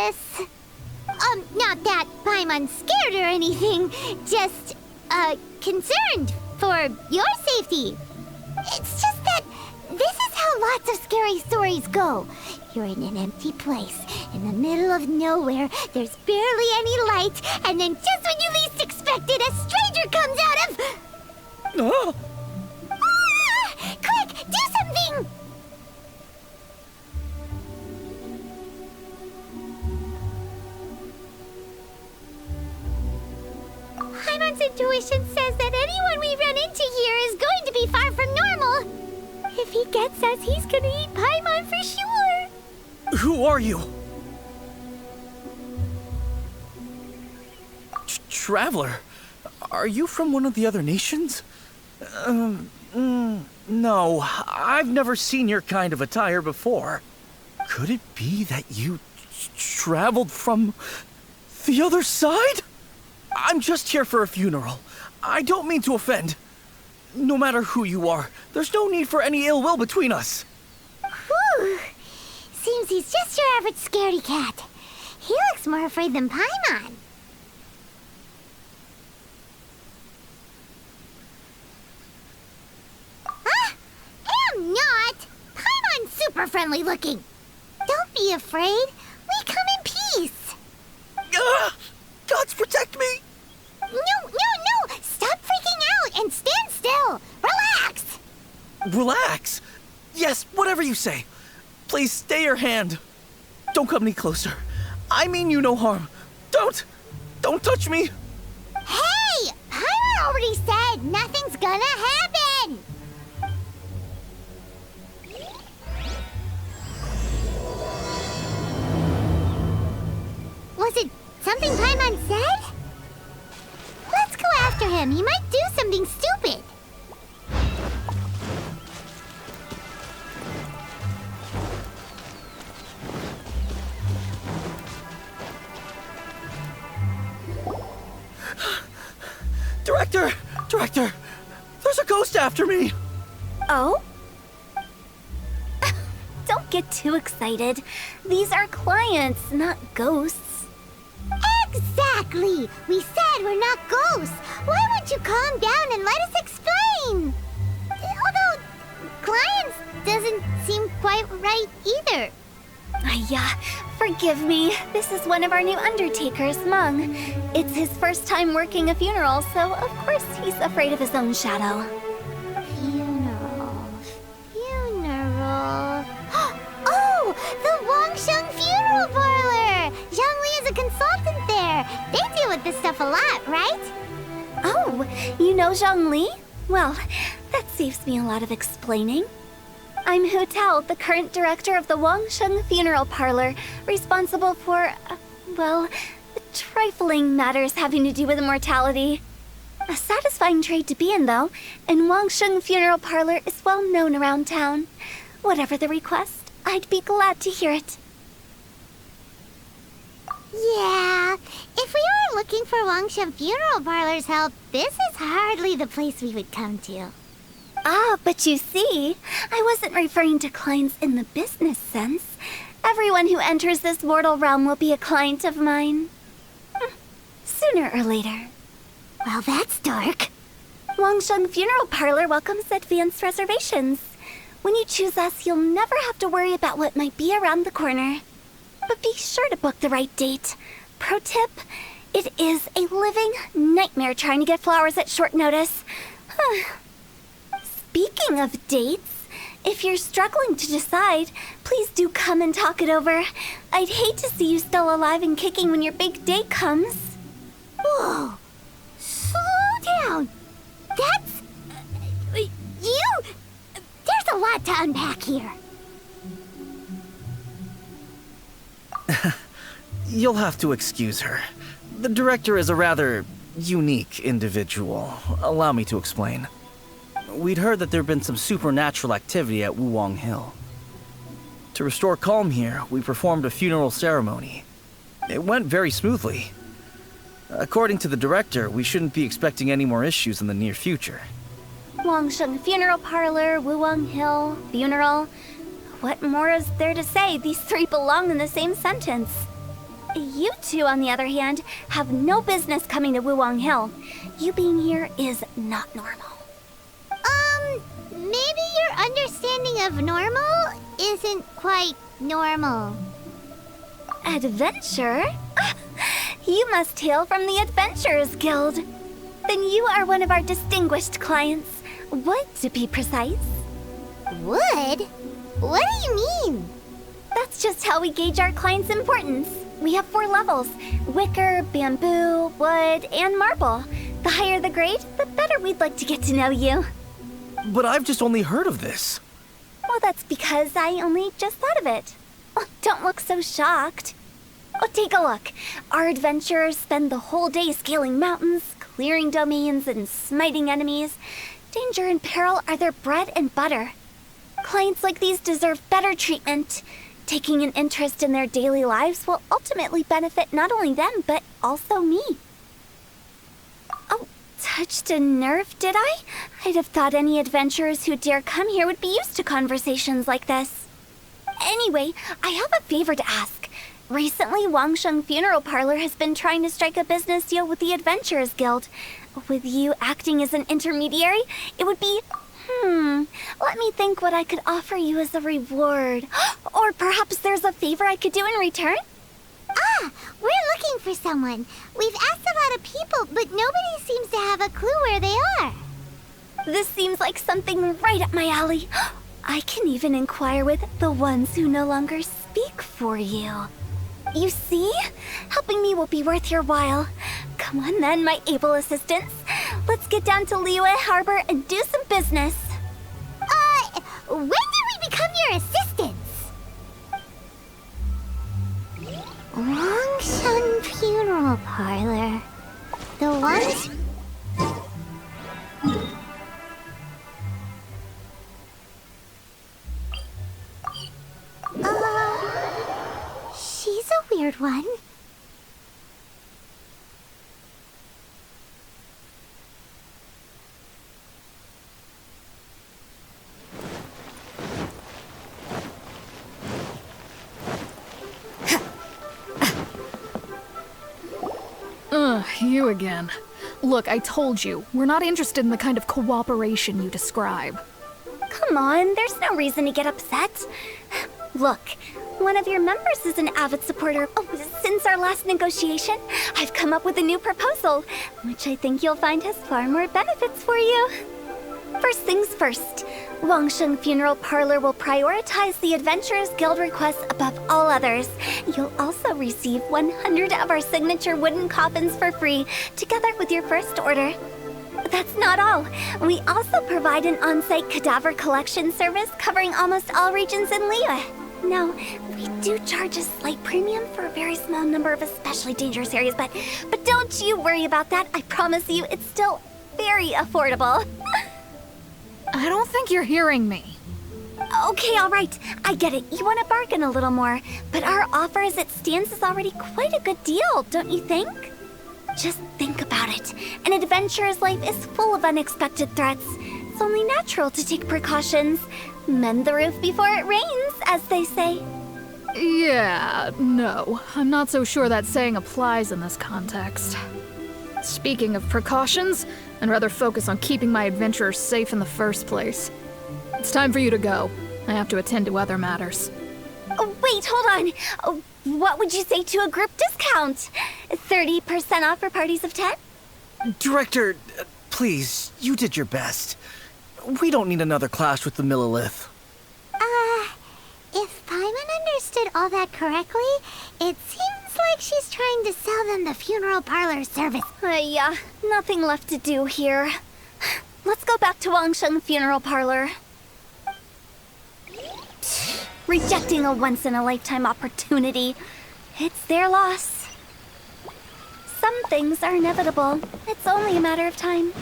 this. Not that Paimon's scared or anything, just, concerned for your safety. It's just that this is how lots of scary stories go. You're in an empty place, in the middle of nowhere, there's barely any light, and then just when you least expect it, a stranger comes out of... Oh! Ah! Quick, do something! Paimon's intuition says that anyone we run into here is going to be far from normal. If he gets us, he's gonna eat Paimon for sure. Who are you? Traveler? Are you from one of the other nations? No, I've never seen your kind of attire before. Could it be that you traveled from the other side? I'm just here for a funeral. I don't mean to offend. No matter who you are, there's no need for any ill will between us. Whew. Seems he's just your average scaredy cat. He looks more afraid than Paimon. Am not! Paimon's super friendly looking. Don't be afraid. We come in peace. Gods protect me! No! Stop freaking out and stand still. Relax. Relax? Yes, whatever you say. Please stay your hand. Don't come any closer. I mean you no harm. Don't touch me. Hey! Paimon already said nothing's gonna happen. Was it something Paimon said? Let's go after him. He might do something stupid. Director! There's a ghost after me! Oh? Don't get too excited. These are clients, not ghosts. Exactly! We said we're not ghosts. Why won't you calm down and let us explain? Although, clients doesn't seem quite right either. Yeah, forgive me. This is one of our new undertakers, Mung. It's his first time working a funeral, so of course he's afraid of his own shadow. Funeral. Oh! The Wangsheng Funeral Parlor! Zhongli is a consultant there. They deal with this stuff a lot, right? Oh, you know Zhongli? Well, that saves me a lot of explaining. I'm Hu Tao, the current director of the Wangsheng Funeral Parlor, responsible for, well, trifling matters having to do with immortality. A satisfying trade to be in, though, and Wangsheng Funeral Parlor is well known around town. Whatever the request, I'd be glad to hear it. Yeah, if we were looking for Wangsheng Funeral Parlor's help, this is hardly the place we would come to. Ah, but you see, I wasn't referring to clients in the business sense. Everyone who enters this mortal realm will be a client of mine. Sooner or later. Well, that's dark. Wangsheng Funeral Parlor welcomes advanced reservations. When you choose us, you'll never have to worry about what might be around the corner. But be sure to book the right date. Pro tip, it is a living nightmare trying to get flowers at short notice. Speaking of dates, if you're struggling to decide, please do come and talk it over. I'd hate to see you still alive and kicking when your big date comes. Whoa! Slow down! That's... There's a lot to unpack here. You'll have to excuse her. The director is a rather unique individual. Allow me to explain. We'd heard that there'd been some supernatural activity at Wuwang Hill. To restore calm here, we performed a funeral ceremony. It went very smoothly. According to the director, we shouldn't be expecting any more issues in the near future. Wangsheng Funeral Parlor, Wuwang Hill, funeral. What more is there to say? These three belong in the same sentence. You two, on the other hand, have no business coming to Wuwang Hill. You being here is not normal. Maybe your understanding of normal isn't quite normal. Adventure? You must hail from the Adventurers Guild. Then you are one of our distinguished clients. Would, to be precise. Wood? What do you mean? That's just how we gauge our clients' importance. We have 4 levels: wicker, bamboo, wood, and marble. The higher the grade, the better we'd like to get to know you. But I've just only heard of this. Well, that's because I only just thought of it. Oh, don't look so shocked. Oh, take a look. Our adventurers spend the whole day scaling mountains, clearing domains, and smiting enemies. Danger and peril are their bread and butter. Clients like these deserve better treatment. Taking an interest in their daily lives will ultimately benefit not only them, but also me. Oh, touched a nerve, did I? I'd have thought any adventurers who dare come here would be used to conversations like this. Anyway, I have a favor to ask. Recently, Wangsheng Funeral Parlor has been trying to strike a business deal with the Adventurers Guild. With you acting as an intermediary, it would be... let me think what I could offer you as a reward. Or perhaps there's a favor I could do in return? Ah, we're looking for someone. We've asked a lot of people, but nobody seems to have a clue where they are. This seems like something right up my alley. I can even inquire with the ones who no longer speak for you. You see? Helping me will be worth your while. Come on then, my able assistants. Let's get down to Liyue Harbor and do some business. When did we become your assistants? Wangsheng Funeral Parlor. The ones... she's a weird one. You again. Look, I told you, we're not interested in the kind of cooperation you describe. Come on, there's no reason to get upset. Look, one of your members is an avid supporter. Oh, since our last negotiation, I've come up with a new proposal, which I think you'll find has far more benefits for you. First things first, Wangsheng Funeral Parlor will prioritize the Adventurers Guild requests above all others. You'll also receive 100 of our signature wooden coffins for free, together with your first order. But that's not all. We also provide an on-site cadaver collection service covering almost all regions in Liyue. Now, we do charge a slight premium for a very small number of especially dangerous areas, but don't you worry about that. I promise you, it's still very affordable. I don't think you're hearing me. Okay, all right. I get it. You want to bargain a little more. But our offer as it stands is already quite a good deal, don't you think? Just think about it. An adventurer's life is full of unexpected threats. It's only natural to take precautions. Mend the roof before it rains, as they say. Yeah, no. I'm not so sure that saying applies in this context. Speaking of precautions, I'd rather focus on keeping my adventurers safe in the first place. It's time for you to go. I have to attend to other matters. Oh, wait, hold on. Oh, what would you say to a group discount? 30% off for parties of 10? Director, please, you did your best. We don't need another clash with the Millilith. If Paimon understood all that correctly, it seems like she's trying to sell them the funeral parlor service. Yeah, nothing left to do here. Let's go back to Wangsheng Funeral Parlor. Rejecting a once-in-a-lifetime opportunity. It's their loss. Some things are inevitable. It's only a matter of time.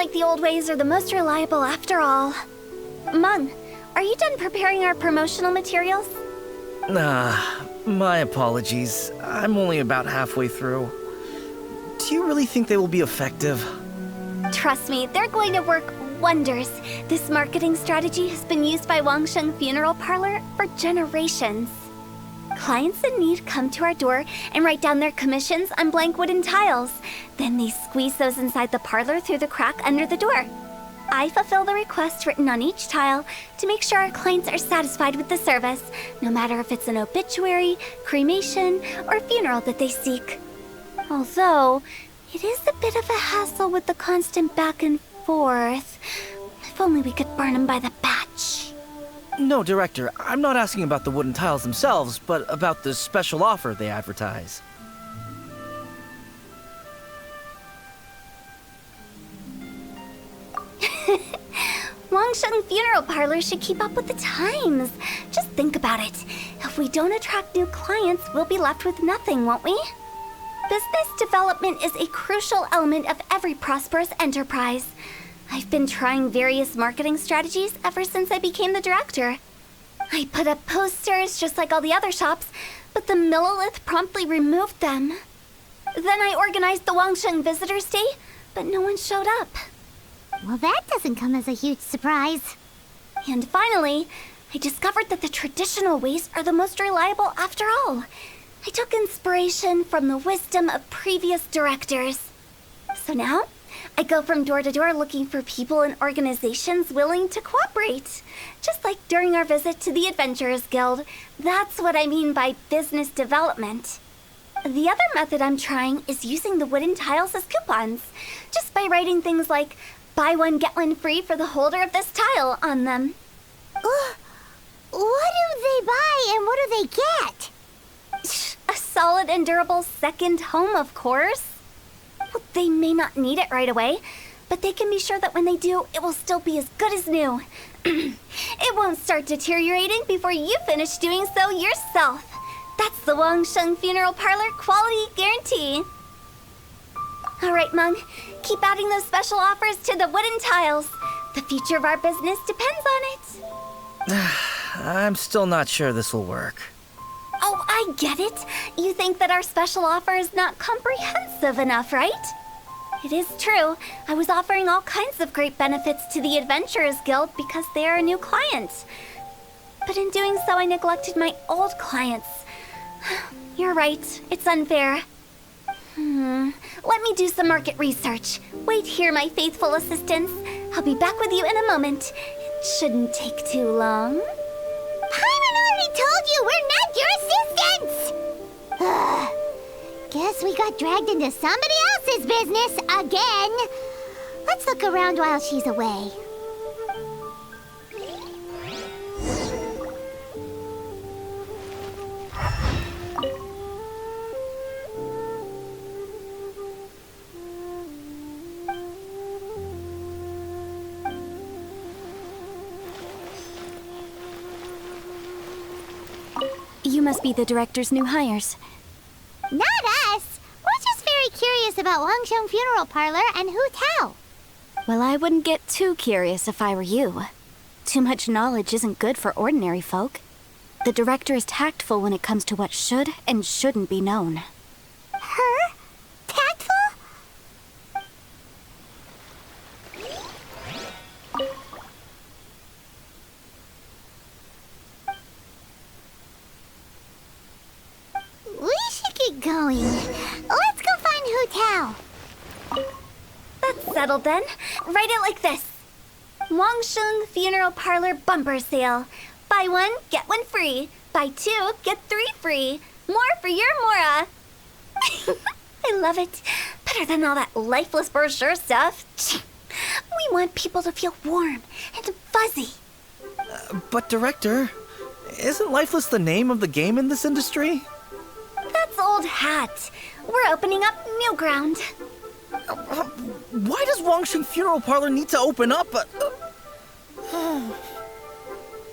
like the old ways are the most reliable after all. Mung, are you done preparing our promotional materials? My apologies. I'm only about halfway through. Do you really think they will be effective? Trust me, they're going to work wonders. This marketing strategy has been used by Wangsheng Funeral Parlor for generations. Clients in need come to our door and write down their commissions on blank wooden tiles. Then they squeeze those inside the parlor through the crack under the door. I fulfill the request written on each tile to make sure our clients are satisfied with the service, no matter if it's an obituary, cremation, or funeral that they seek. Although, it is a bit of a hassle with the constant back and forth. If only we could burn them by the batch. No, Director, I'm not asking about the wooden tiles themselves, but about the special offer they advertise. Wangsheng Funeral Parlor should keep up with the times. Just think about it. If we don't attract new clients, we'll be left with nothing, won't we? Business development is a crucial element of every prosperous enterprise. I've been trying various marketing strategies ever since I became the director. I put up posters just like all the other shops, but the Millilith promptly removed them. Then I organized the Wangsheng Visitors Day, but no one showed up. Well, that doesn't come as a huge surprise. And finally, I discovered that the traditional ways are the most reliable after all. I took inspiration from the wisdom of previous directors. So now, I go from door to door looking for people and organizations willing to cooperate. Just like during our visit to the Adventurers Guild. That's what I mean by business development. The other method I'm trying is using the wooden tiles as coupons. Just by writing things like, buy one, get one free for the holder of this tile on them. What do they buy and what do they get? A solid and durable second home, of course. Well, they may not need it right away, but they can be sure that when they do, it will still be as good as new. It won't start deteriorating before you finish doing so yourself. That's the Wangsheng Funeral Parlor quality guarantee. All right, Mung, keep adding those special offers to the wooden tiles. The future of our business depends on it. I'm still not sure this will work. Oh, I get it. You think that our special offer is not comprehensive enough, right? It is true. I was offering all kinds of great benefits to the Adventurers Guild because they are a new client. But in doing so, I neglected my old clients. You're right. It's unfair. Let me do some market research. Wait here, my faithful assistants. I'll be back with you in a moment. It shouldn't take too long. Paimon already told you we're not your assistants! Guess we got dragged into somebody else's business again. Let's look around while she's away. You must be the director's new hires. Not us! We're just very curious about Wangsheng Funeral Parlor and Hu Tao. Well, I wouldn't get too curious if I were you. Too much knowledge isn't good for ordinary folk. The director is tactful when it comes to what should and shouldn't be known. Her? Tactful? We should get going. Let's go find Hu Tao. That's settled then. Write it like this. Wangsheng Funeral Parlor Bumper Sale. Buy one, get one free. Buy two, get three free. More for your Mora. I love it. Better than all that lifeless brochure stuff. We want people to feel warm and fuzzy. But Director, isn't Lifeless the name of the game in this industry? That's old hat. We're opening up new ground. Why does Wangsheng Funeral Parlor need to open up?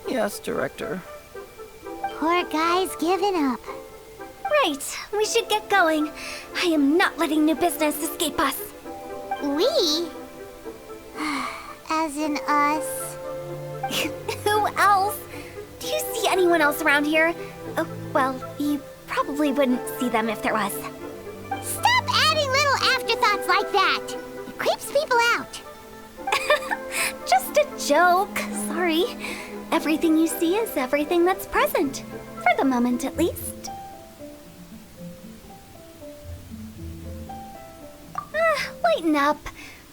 Yes, Director. Poor guy's giving up. Right, we should get going. I am not letting new business escape us. We? as in us. Who else? Do you see anyone else around here? Oh, well, you probably wouldn't see them if there was. Stop adding little afterthoughts like that. It creeps people out. Just a joke. Sorry. Everything you see is everything that's present. For the moment, at least. Lighten up.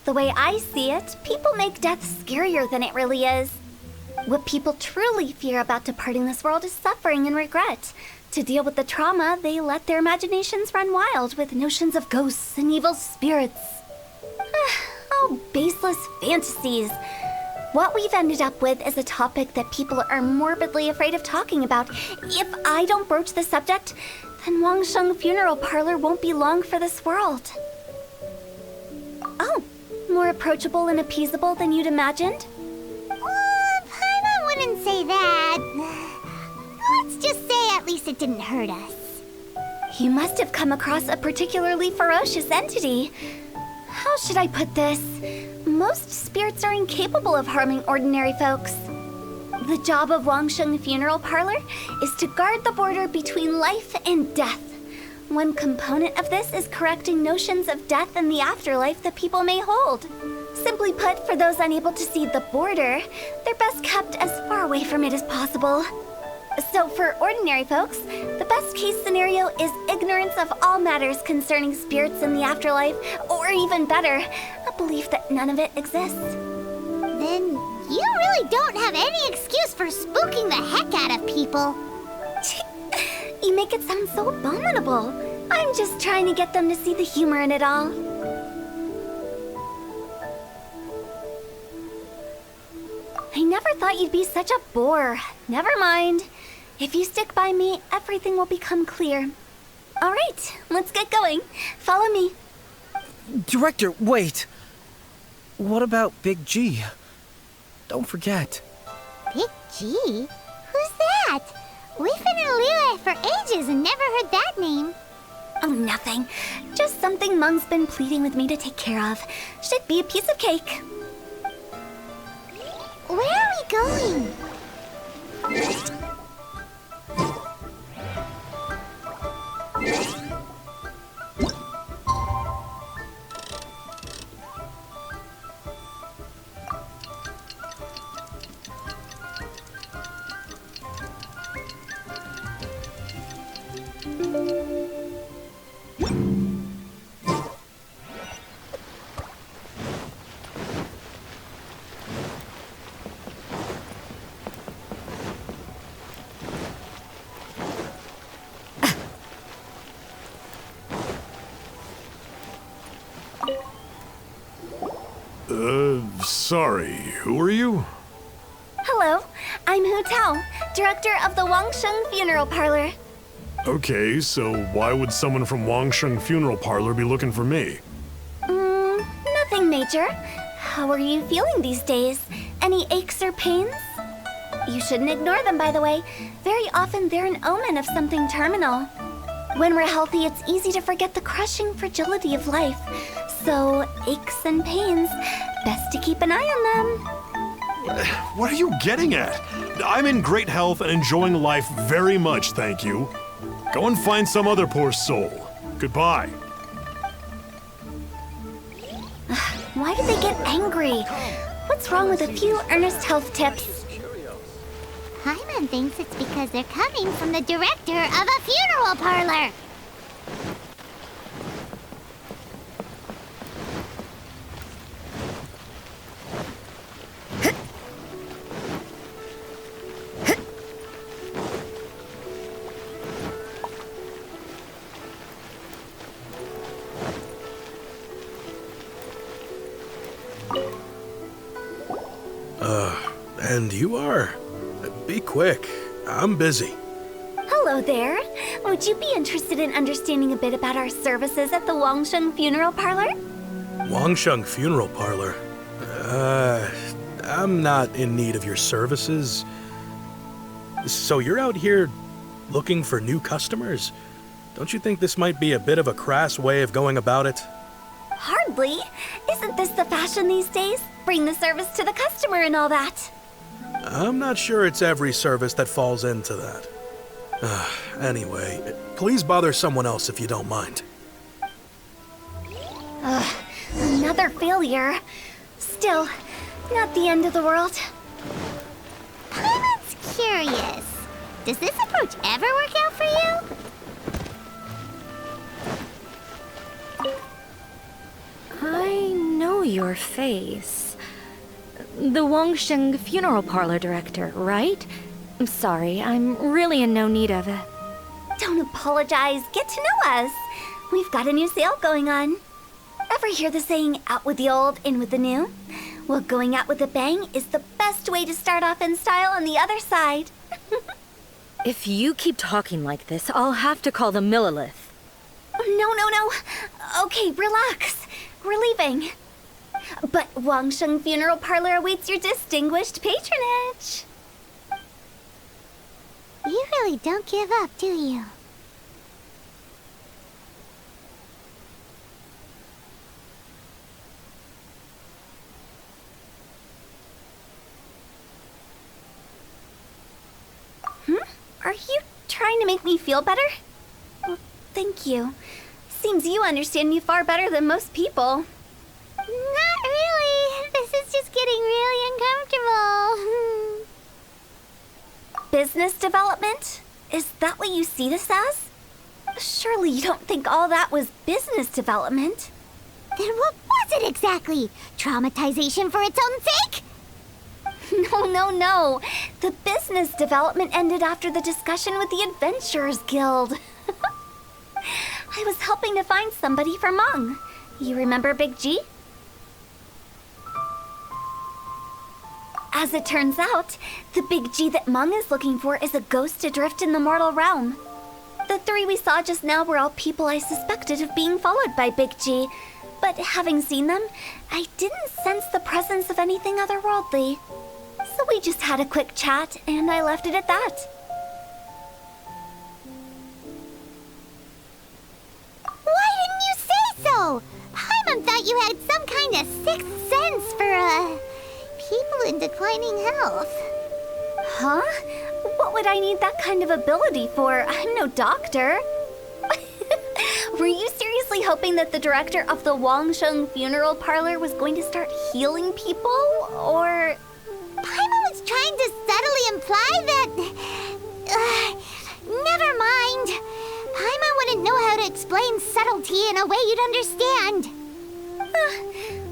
The way I see it, people make death scarier than it really is. What people truly fear about departing this world is suffering and regret. To deal with the trauma, they let their imaginations run wild with notions of ghosts and evil spirits. Oh, baseless fantasies. What we've ended up with is a topic that people are morbidly afraid of talking about. If I don't broach the subject, then Wangsheng Funeral Parlor won't be long for this world. Oh, more approachable and appeasable than you'd imagined? Paimon wouldn't say that. Let's just say at least it didn't hurt us. You must have come across a particularly ferocious entity. How should I put this? Most spirits are incapable of harming ordinary folks. The job of Wangsheng Funeral Parlor is to guard the border between life and death. One component of this is correcting notions of death and the afterlife that people may hold. Simply put, for those unable to see the border, they're best kept as far away from it as possible. So for ordinary folks, the best case scenario is ignorance of all matters concerning spirits in the afterlife, or even better, a belief that none of it exists. Then you really don't have any excuse for spooking the heck out of people. You make it sound so abominable. I'm just trying to get them to see the humor in it all. I never thought you'd be such a bore. Never mind. If you stick by me, everything will become clear. All right, let's get going. Follow me. Director, wait! What about Big G? Don't forget. Big G? Who's that? We've been in Liyue for ages and never heard that name. Oh, nothing. Just something Mung's been pleading with me to take care of. Should be a piece of cake. Where are we going? Sorry, who are you? Hello, I'm Hu Tao, director of the Wangsheng Funeral Parlor. Okay, so why would someone from Wangsheng Funeral Parlor be looking for me? Nothing major. How are you feeling these days? Any aches or pains? You shouldn't ignore them, by the way. Very often they're an omen of something terminal. When we're healthy, it's easy to forget the crushing fragility of life. So, aches and pains, best to keep an eye on them. What are you getting at? I'm in great health and enjoying life very much, thank you. Go and find some other poor soul. Goodbye. Why did they get angry? What's wrong with a few earnest health tips? Paimon thinks it's because they're coming from the director of a funeral parlor. And you are? Be quick. I'm busy. Hello there. Would you be interested in understanding a bit about our services at the Wangsheng Funeral Parlor? Wangsheng Funeral Parlor? I'm not in need of your services. So you're out here looking for new customers? Don't you think this might be a bit of a crass way of going about it? Hardly. Isn't this the fashion these days? Bring the service to the customer and all that. I'm not sure it's every service that falls into that. Anyway, please bother someone else if you don't mind. Another failure. Still, not the end of the world. Paimon's curious. Does this approach ever work out for you? I know your face. The Wangsheng funeral parlor director, right? I'm sorry, I'm really in no need of it. Don't apologize. Get to know us. We've got a new sale going on. Ever hear the saying, out with the old, in with the new? Well, going out with a bang is the best way to start off in style on the other side. If you keep talking like this, I'll have to call the Millilith. No. Okay, relax. We're leaving. But Wangsheng Funeral Parlor awaits your distinguished patronage. You really don't give up, do you? Are you trying to make me feel better? Well, thank you. Seems you understand me far better than most people. Not really. This is just getting really uncomfortable. Business development? Is that what you see this as? Surely you don't think all that was business development. Then what was it exactly? Traumatization for its own sake? No. The business development ended after the discussion with the Adventurers Guild. I was helping to find somebody for Meng. You remember Big G? As it turns out, the Big G that Meng is looking for is a ghost adrift in the mortal realm. The three we saw just now were all people I suspected of being followed by Big G, but having seen them, I didn't sense the presence of anything otherworldly. So we just had a quick chat, and I left it at that. Why didn't you say so? Paimon thought you had some kind of sixth sense for, people in declining health. Huh? What would I need that kind of ability for? I'm no doctor. Were you seriously hoping that the director of the Wangsheng Funeral Parlor was going to start healing people, or...? Paimon was trying to subtly imply that... never mind. Paimon wouldn't know how to explain subtlety in a way you'd understand.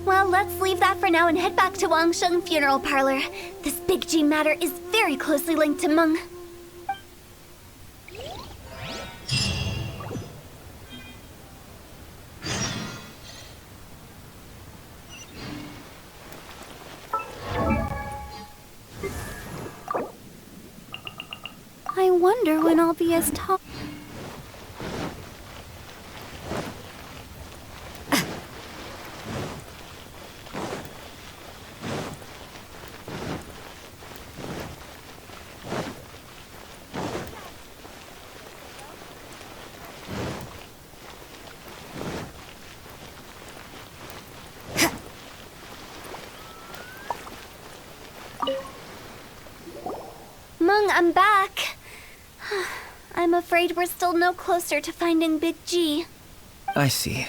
Well, let's leave that for now and head back to Wangsheng Funeral Parlor. This Big G matter is very closely linked to Meng. I wonder when I'll be as tall. Meng, I'm back. I'm afraid we're still no closer to finding Big G. I see.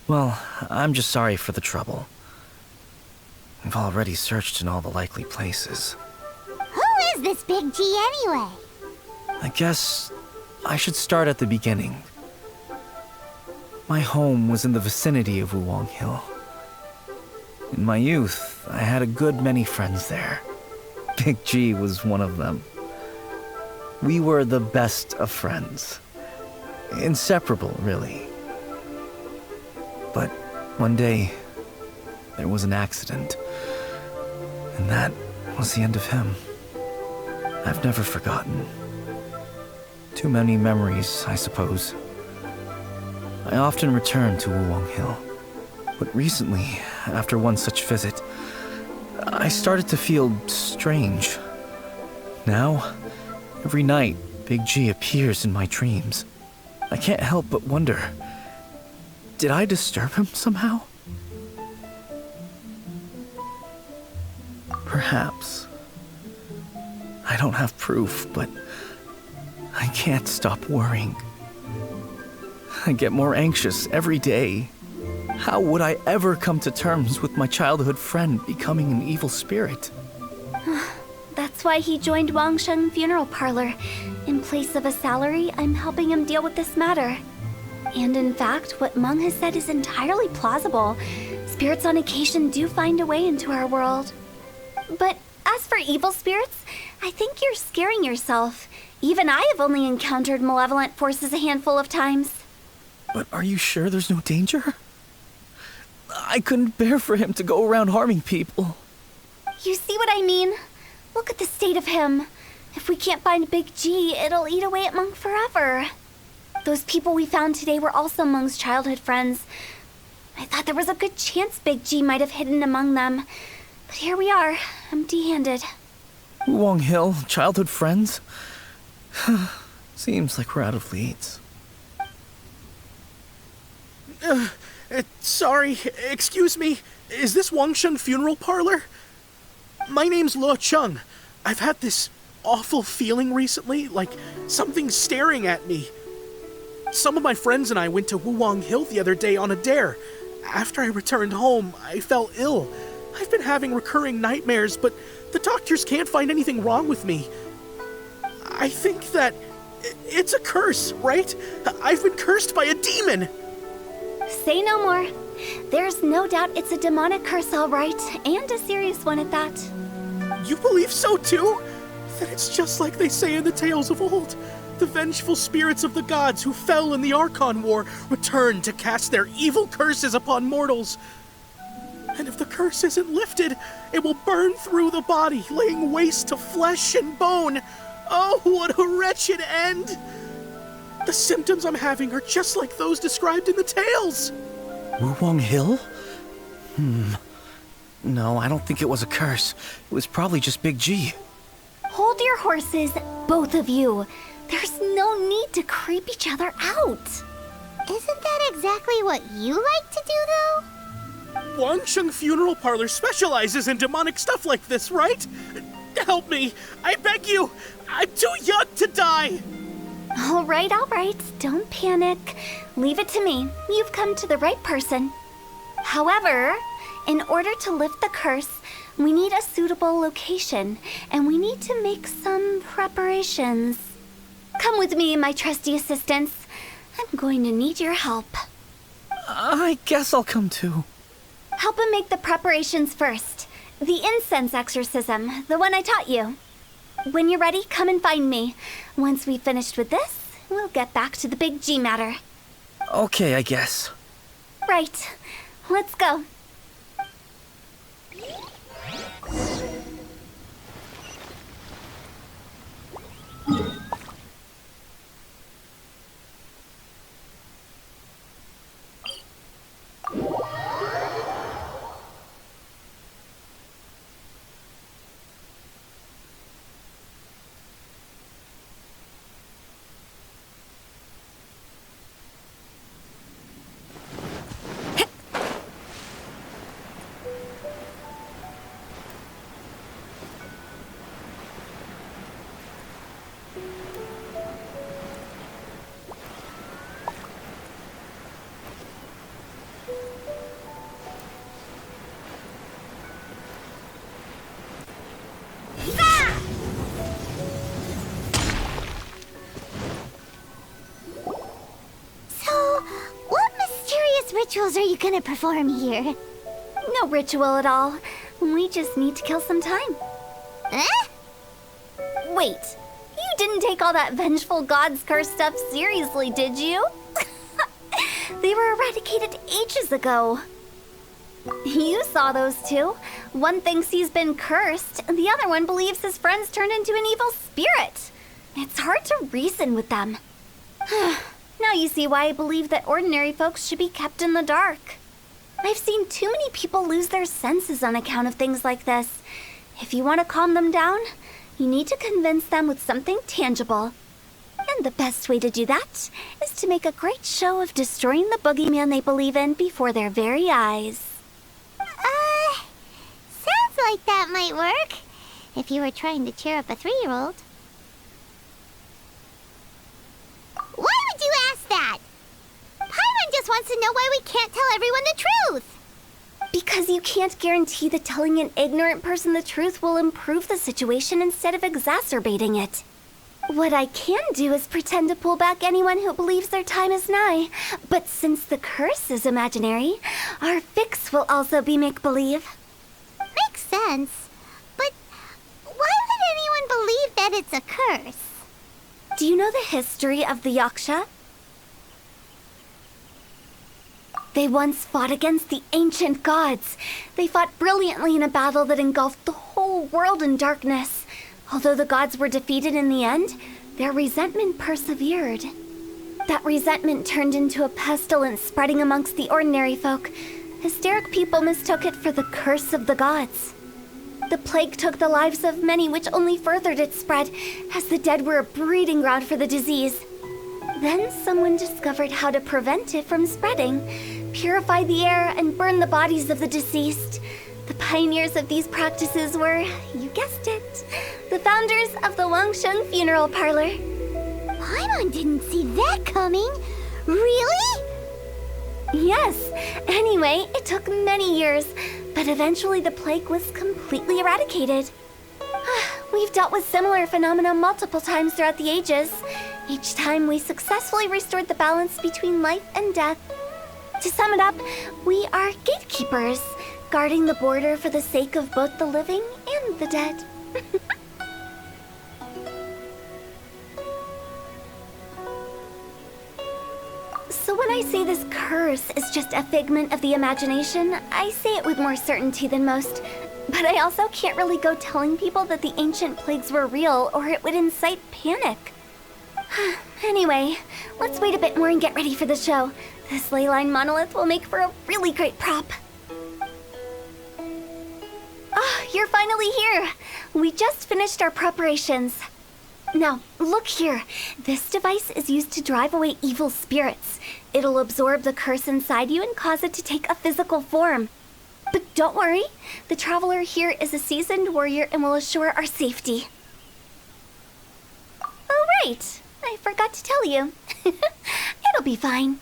Well, I'm just sorry for the trouble. We've already searched in all the likely places. Who is this Big G anyway? I guess I should start at the beginning. My home was in the vicinity of Wuwang Hill. In my youth, I had a good many friends there. Big G was one of them. We were the best of friends. Inseparable, really. But one day, there was an accident. And that was the end of him. I've never forgotten. Too many memories, I suppose. I often return to Wuwang Hill. But recently, after one such visit, I started to feel strange. Now, every night, Big G appears in my dreams. I can't help but wonder, Did I disturb him somehow? Perhaps. I don't have proof, but I can't stop worrying. I get more anxious every day. How would I ever come to terms with my childhood friend becoming an evil spirit? That's why he joined Wangsheng Funeral Parlor. In place of a salary, I'm helping him deal with this matter. And in fact, what Meng has said is entirely plausible. Spirits on occasion do find a way into our world. But as for evil spirits, I think you're scaring yourself. Even I have only encountered malevolent forces a handful of times. But are you sure there's no danger? I couldn't bear for him to go around harming people. You see what I mean? Look at the state of him. If we can't find Big G, it'll eat away at Meng forever. Those people we found today were also Meng's childhood friends. I thought there was a good chance Big G might have hidden among them. But here we are, empty-handed. Wong Hill, childhood friends? Seems like we're out of leads. Sorry, excuse me. Is this Wangsheng Funeral Parlor? My name's Luo Chung. I've had this awful feeling recently, like something's staring at me. Some of my friends and I went to Wuwang Hill the other day on a dare. After I returned home, I fell ill. I've been having recurring nightmares, but the doctors can't find anything wrong with me. I think that it's a curse, right? I've been cursed by a demon. Say no more. There's no doubt it's a demonic curse, all right, and a serious one at that. You believe so too? Then it's just like they say in the tales of old. The vengeful spirits of the gods who fell in the Archon War return to cast their evil curses upon mortals. And if the curse isn't lifted, it will burn through the body, laying waste to flesh and bone. Oh, what a wretched end! The symptoms I'm having are just like those described in the tales. Wuwang Hill? No, I don't think it was a curse. It was probably just Big G. Hold your horses, both of you. There's no need to creep each other out. Isn't that exactly what you like to do, though? Wangsheng Funeral Parlor specializes in demonic stuff like this, right? Help me, I beg you. I'm too young to die. All right, don't panic. Leave it to me. You've come to the right person. However, in order to lift the curse, we need a suitable location, and we need to make some preparations. Come with me, my trusty assistants. I'm going to need your help. I guess I'll come too. Help him make the preparations first. The incense exorcism, the one I taught you. When you're ready, come and find me. Once we've finished with this, we'll get back to the Big G matter. Okay, I guess. Right. Let's go. Rituals are you gonna perform here? No ritual at all. We just need to kill some time. Eh? Wait, you didn't take all that vengeful god's curse stuff seriously, did you? They were eradicated ages ago. You saw those two. One thinks he's been cursed, and the other one believes his friends turned into an evil spirit. It's hard to reason with them. Now you see why I believe that ordinary folks should be kept in the dark. I've seen too many people lose their senses on account of things like this. If you want to calm them down, you need to convince them with something tangible. And the best way to do that is to make a great show of destroying the boogeyman they believe in before their very eyes. Sounds like that might work. If you were trying to cheer up a 3-year-old. Why would you ask that? Paimon just wants to know why we can't tell everyone the truth. Because you can't guarantee that telling an ignorant person the truth will improve the situation instead of exacerbating it. What I can do is pretend to pull back anyone who believes their time is nigh. But since the curse is imaginary, our fix will also be make-believe. Makes sense. But why would anyone believe that it's a curse? Do you know the history of the Yaksha? They once fought against the ancient gods. They fought brilliantly in a battle that engulfed the whole world in darkness. Although the gods were defeated in the end, their resentment persevered. That resentment turned into a pestilence spreading amongst the ordinary folk. Hysteric people mistook it for the curse of the gods. The plague took the lives of many, which only furthered its spread, as the dead were a breeding ground for the disease. Then someone discovered how to prevent it from spreading, purify the air, and burn the bodies of the deceased. The pioneers of these practices were, you guessed it, the founders of the Wangsheng Funeral Parlor. Paimon didn't see that coming. Really? Yes. Anyway, it took many years, but eventually the plague was completely eradicated. We've dealt with similar phenomena multiple times throughout the ages. Each time we successfully restored the balance between life and death. To sum it up, we are gatekeepers, guarding the border for the sake of both the living and the dead. So when I say this curse is just a figment of the imagination, I say it with more certainty than most. But I also can't really go telling people that the ancient plagues were real, or it would incite panic. Anyway, let's wait a bit more and get ready for the show. This ley line monolith will make for a really great prop. You're finally here! We just finished our preparations. Now, look here. This device is used to drive away evil spirits. It'll absorb the curse inside you and cause it to take a physical form. But don't worry, the traveler here is a seasoned warrior and will assure our safety. Oh, right. I forgot to tell you. It'll be fine.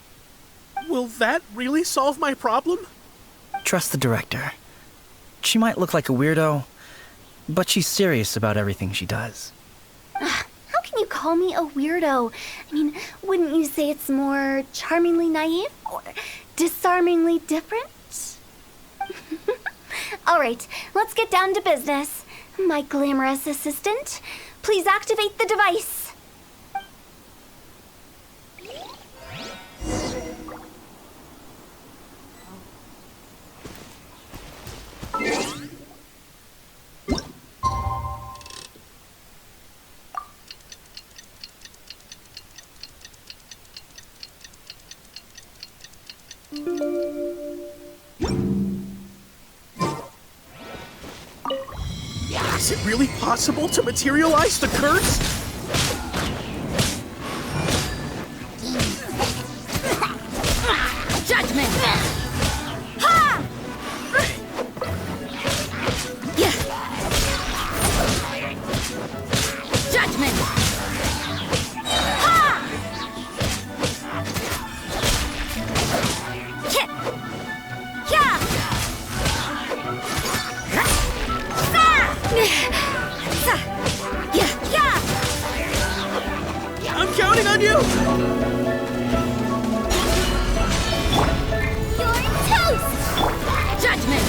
Will that really solve my problem? Trust the director. She might look like a weirdo, but she's serious about everything she does. How can you call me a weirdo? I mean, wouldn't you say it's more charmingly naive or disarmingly different? All right, let's get down to business. My glamorous assistant, please activate the device. Is it really possible to materialize the curse? Judgment! Ha! Yeah. Judgment! Ha! Hit! Yeah! I'm counting on you! You're toast! Judgment!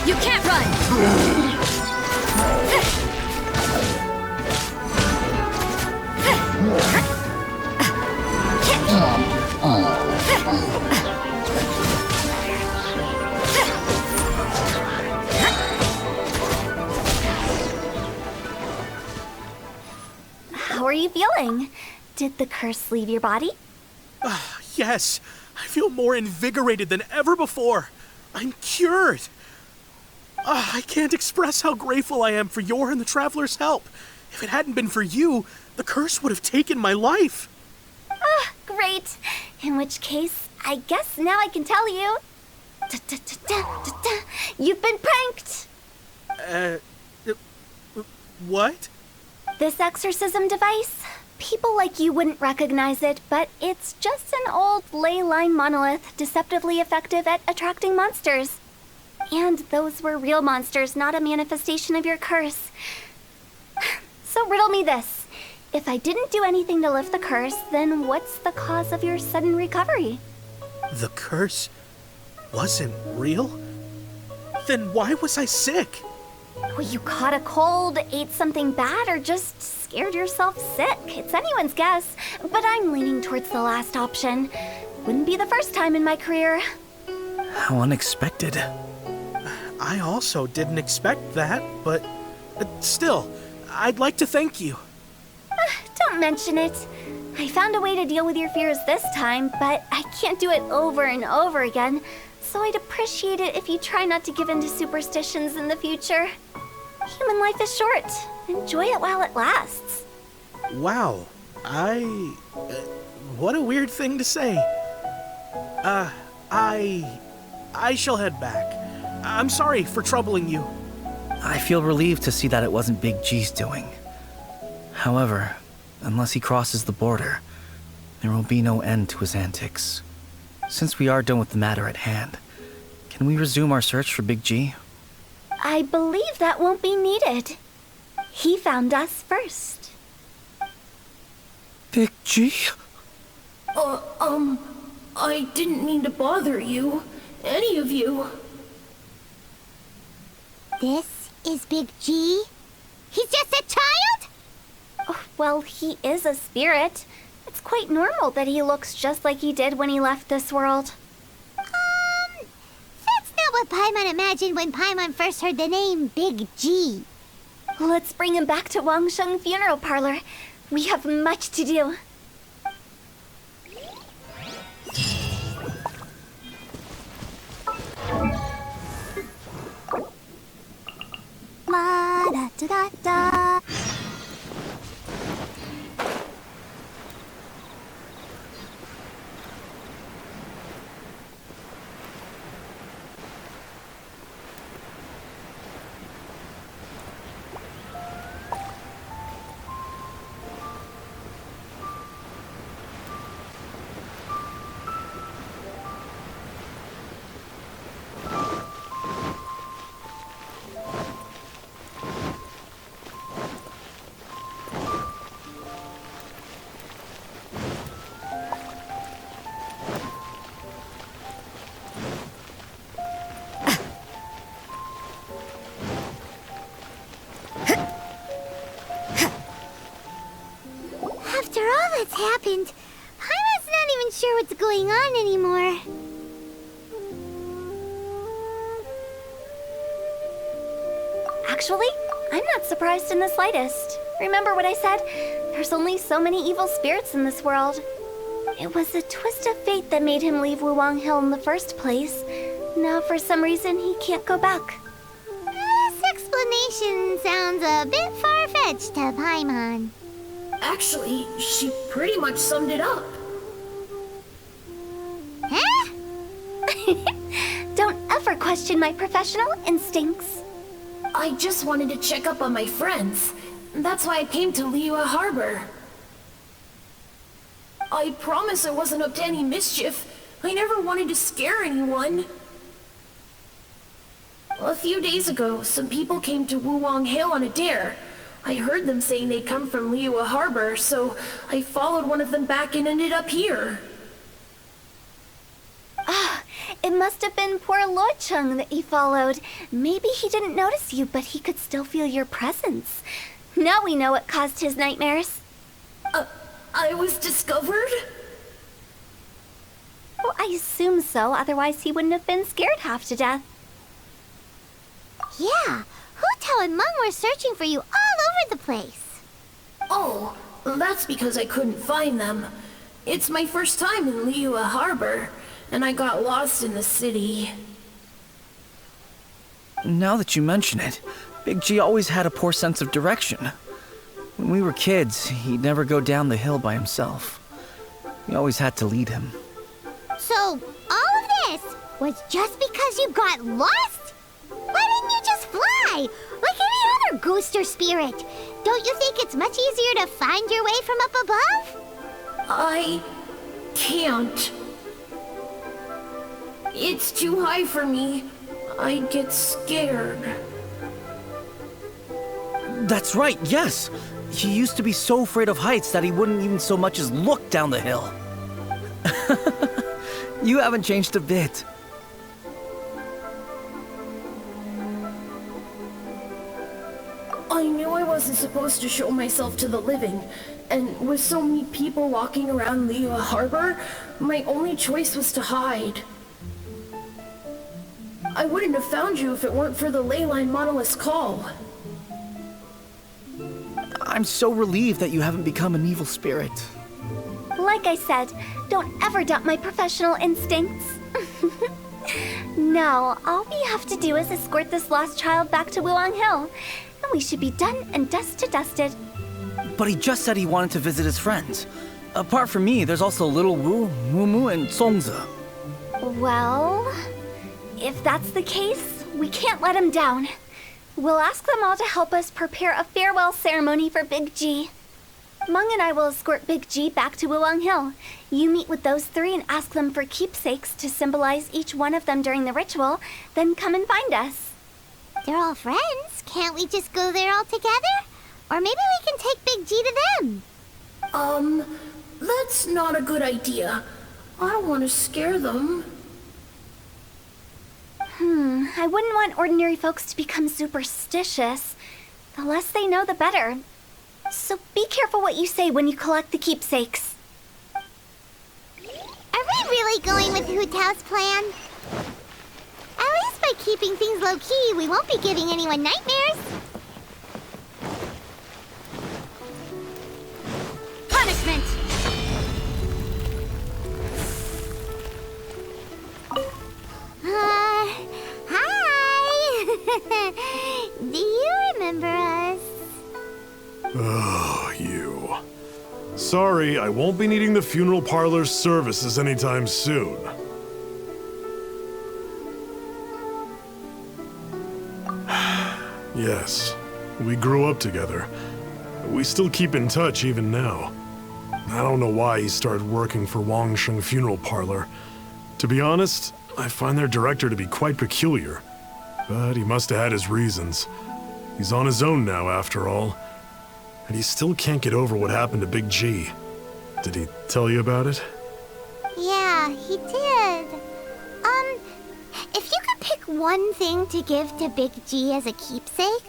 You can't run! How are you feeling? Did the curse leave your body? Yes, I feel more invigorated than ever before. I'm cured. I can't express how grateful I am for your and the Traveler's help. If it hadn't been for you, the curse would have taken my life. Great. In which case, I guess now I can tell you. You've been pranked! What? This exorcism device? People like you wouldn't recognize it, but it's just an old ley line monolith deceptively effective at attracting monsters. And those were real monsters, not a manifestation of your curse. So riddle me this. If I didn't do anything to lift the curse, then what's the cause of your sudden recovery? The curse wasn't real? Then why was I sick? Well, you caught a cold, ate something bad, or just scared yourself sick. It's anyone's guess, but I'm leaning towards the last option. Wouldn't be the first time in my career. How unexpected. I also didn't expect that, but still, I'd like to thank you. Don't mention it. I found a way to deal with your fears this time, but I can't do it over and over again, so I'd appreciate it if you try not to give in to superstitions in the future. Human life is short. Enjoy it while it lasts. Wow, what a weird thing to say. I shall head back. I'm sorry for troubling you. I feel relieved to see that it wasn't Big G's doing. However, unless he crosses the border, there will be no end to his antics. Since we are done with the matter at hand, can we resume our search for Big G? I believe that won't be needed. He found us first. Big G? I didn't mean to bother you. Any of you. This is Big G? He's just a child? Oh, well, he is a spirit. It's quite normal that he looks just like he did when he left this world. That's not what Paimon imagined when Paimon first heard the name Big G. Let's bring him back to Wangsheng Funeral Parlor. We have much to do. La da da da da. After all that's happened, Paimon's not even sure what's going on anymore. Actually, I'm not surprised in the slightest. Remember what I said? There's only so many evil spirits in this world. It was a twist of fate that made him leave Wuwang Hill in the first place. Now, for some reason, he can't go back. This explanation sounds a bit far-fetched to Paimon. Actually, she pretty much summed it up. Huh? Don't ever question my professional instincts. I just wanted to check up on my friends. That's why I came to Liyue Harbor. I promise I wasn't up to any mischief. I never wanted to scare anyone. A few days ago, some people came to Wuwang Hill on a dare. I heard them saying they'd come from Liyue Harbor, so I followed one of them back and ended up here. It must have been poor Luocheng that you followed. Maybe he didn't notice you, but he could still feel your presence. Now we know what caused his nightmares. I was discovered? Well, I assume so, otherwise he wouldn't have been scared half to death. Yeah, Hu Tao and Meng were searching for you all over the place. Oh, that's because I couldn't find them. It's my first time in Liyue Harbor, and I got lost in the city. Now that you mention it, Big G always had a poor sense of direction. When we were kids, he'd never go down the hill by himself. We always had to lead him. So, all of this was just because you got lost? Why didn't you just fly? Like any other ghost or spirit? Don't you think it's much easier to find your way from up above? I can't. It's too high for me. I get scared. That's right, yes! He used to be so afraid of heights that he wouldn't even so much as look down the hill. You haven't changed a bit. I knew I wasn't supposed to show myself to the living, and with so many people walking around Liyue Harbor, my only choice was to hide. I wouldn't have found you if it weren't for the leyline monolith's call. I'm so relieved that you haven't become an evil spirit. Like I said, don't ever doubt my professional instincts. Now, all we have to do is escort this lost child back to Wuang Hill, and we should be done and dust to dusted. But he just said he wanted to visit his friends. Apart from me, there's also Little Wu, Mumu, and Songzi. Well, if that's the case, we can't let him down. We'll ask them all to help us prepare a farewell ceremony for Big G. Meng and I will escort Big G back to Wuang Hill. You meet with those three and ask them for keepsakes to symbolize each one of them during the ritual, then come and find us. They're all friends. Can't we just go there all together? Or maybe we can take Big G to them. That's not a good idea. I don't want to scare them. I wouldn't want ordinary folks to become superstitious. The less they know, the better. So be careful what you say when you collect the keepsakes. Are we really going with Hu Tao's plan? At least by keeping things low-key, we won't be giving anyone nightmares. Punishment! Hi! Do you remember us? Oh, you. Sorry, I won't be needing the funeral parlor's services anytime soon. Yes, we grew up together. We still keep in touch even now. I don't know why he started working for Wangsheng Funeral Parlor. To be honest, I find their director to be quite peculiar. But he must have had his reasons. He's on his own now, after all. And he still can't get over what happened to Big G. Did he tell you about it? Yeah, he did. If you could pick one thing to give to Big G as a keepsake,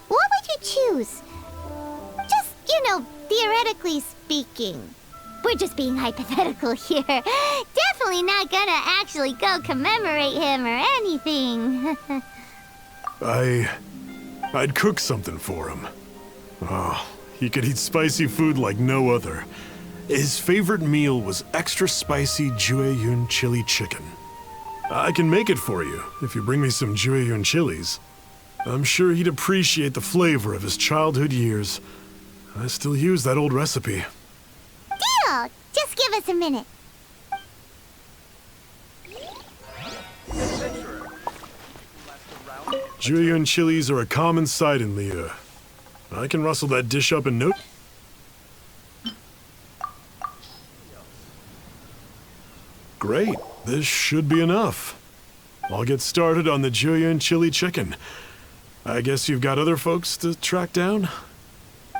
what would you choose? Just, theoretically speaking. We're just being hypothetical here. Definitely not gonna actually go commemorate him or anything. I'd cook something for him. Oh, he could eat spicy food like no other. His favorite meal was extra spicy Jueyun chili chicken. I can make it for you if you bring me some Jueyun chilies. I'm sure he'd appreciate the flavor of his childhood years. I still use that old recipe. Deal! Just give us a minute. Jueyun chilies are a common sight in Liyue. I can rustle that dish up in no... Great, this should be enough. I'll get started on the Jueyun chili chicken. I guess you've got other folks to track down?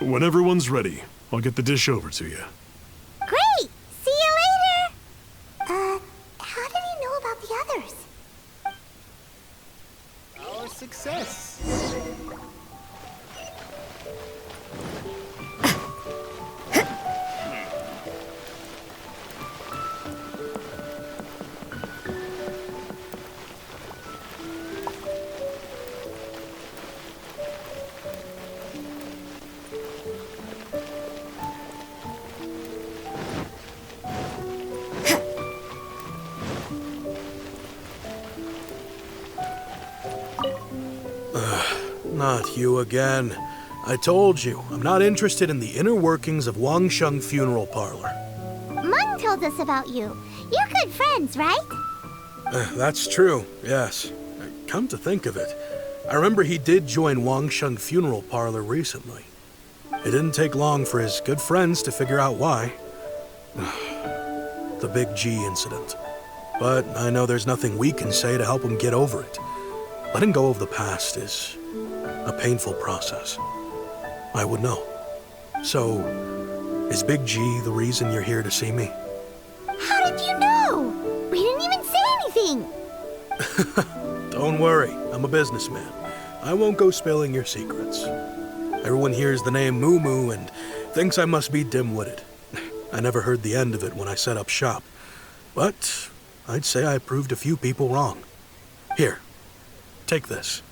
When everyone's ready, I'll get the dish over to you. Great! See you later! How did he know about the others? Our success. Not you again. I told you, I'm not interested in the inner workings of Wangsheng Funeral Parlor. Mung told us about you. You're good friends, right? That's true, yes. Come to think of it, I remember he did join Wangsheng Funeral Parlor recently. It didn't take long for his good friends to figure out why. The Big G incident. But I know there's nothing we can say to help him get over it. Letting go of the past is a painful process. I would know. So, is Big G the reason you're here to see me? How did you know? We didn't even say anything. Don't worry, I'm a businessman. I won't go spilling your secrets. Everyone hears the name Moo Moo and thinks I must be dim-witted. I never heard the end of it when I set up shop. But I'd say I proved a few people wrong. Here, take this.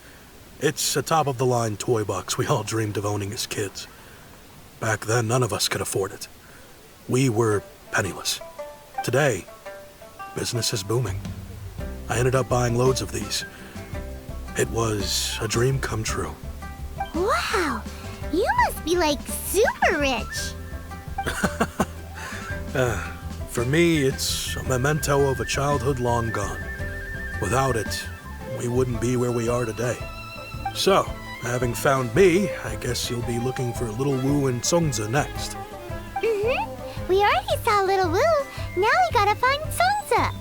It's a top-of-the-line toy box we all dreamed of owning as kids. Back then, none of us could afford it. We were penniless. Today, business is booming. I ended up buying loads of these. It was a dream come true. Wow, you must be like super rich. For me, it's a memento of a childhood long gone. Without it, we wouldn't be where we are today. So, having found me, I guess you'll be looking for Little Wu and Songza next. Mm-hmm. We already saw Little Wu. Now we gotta find Songza.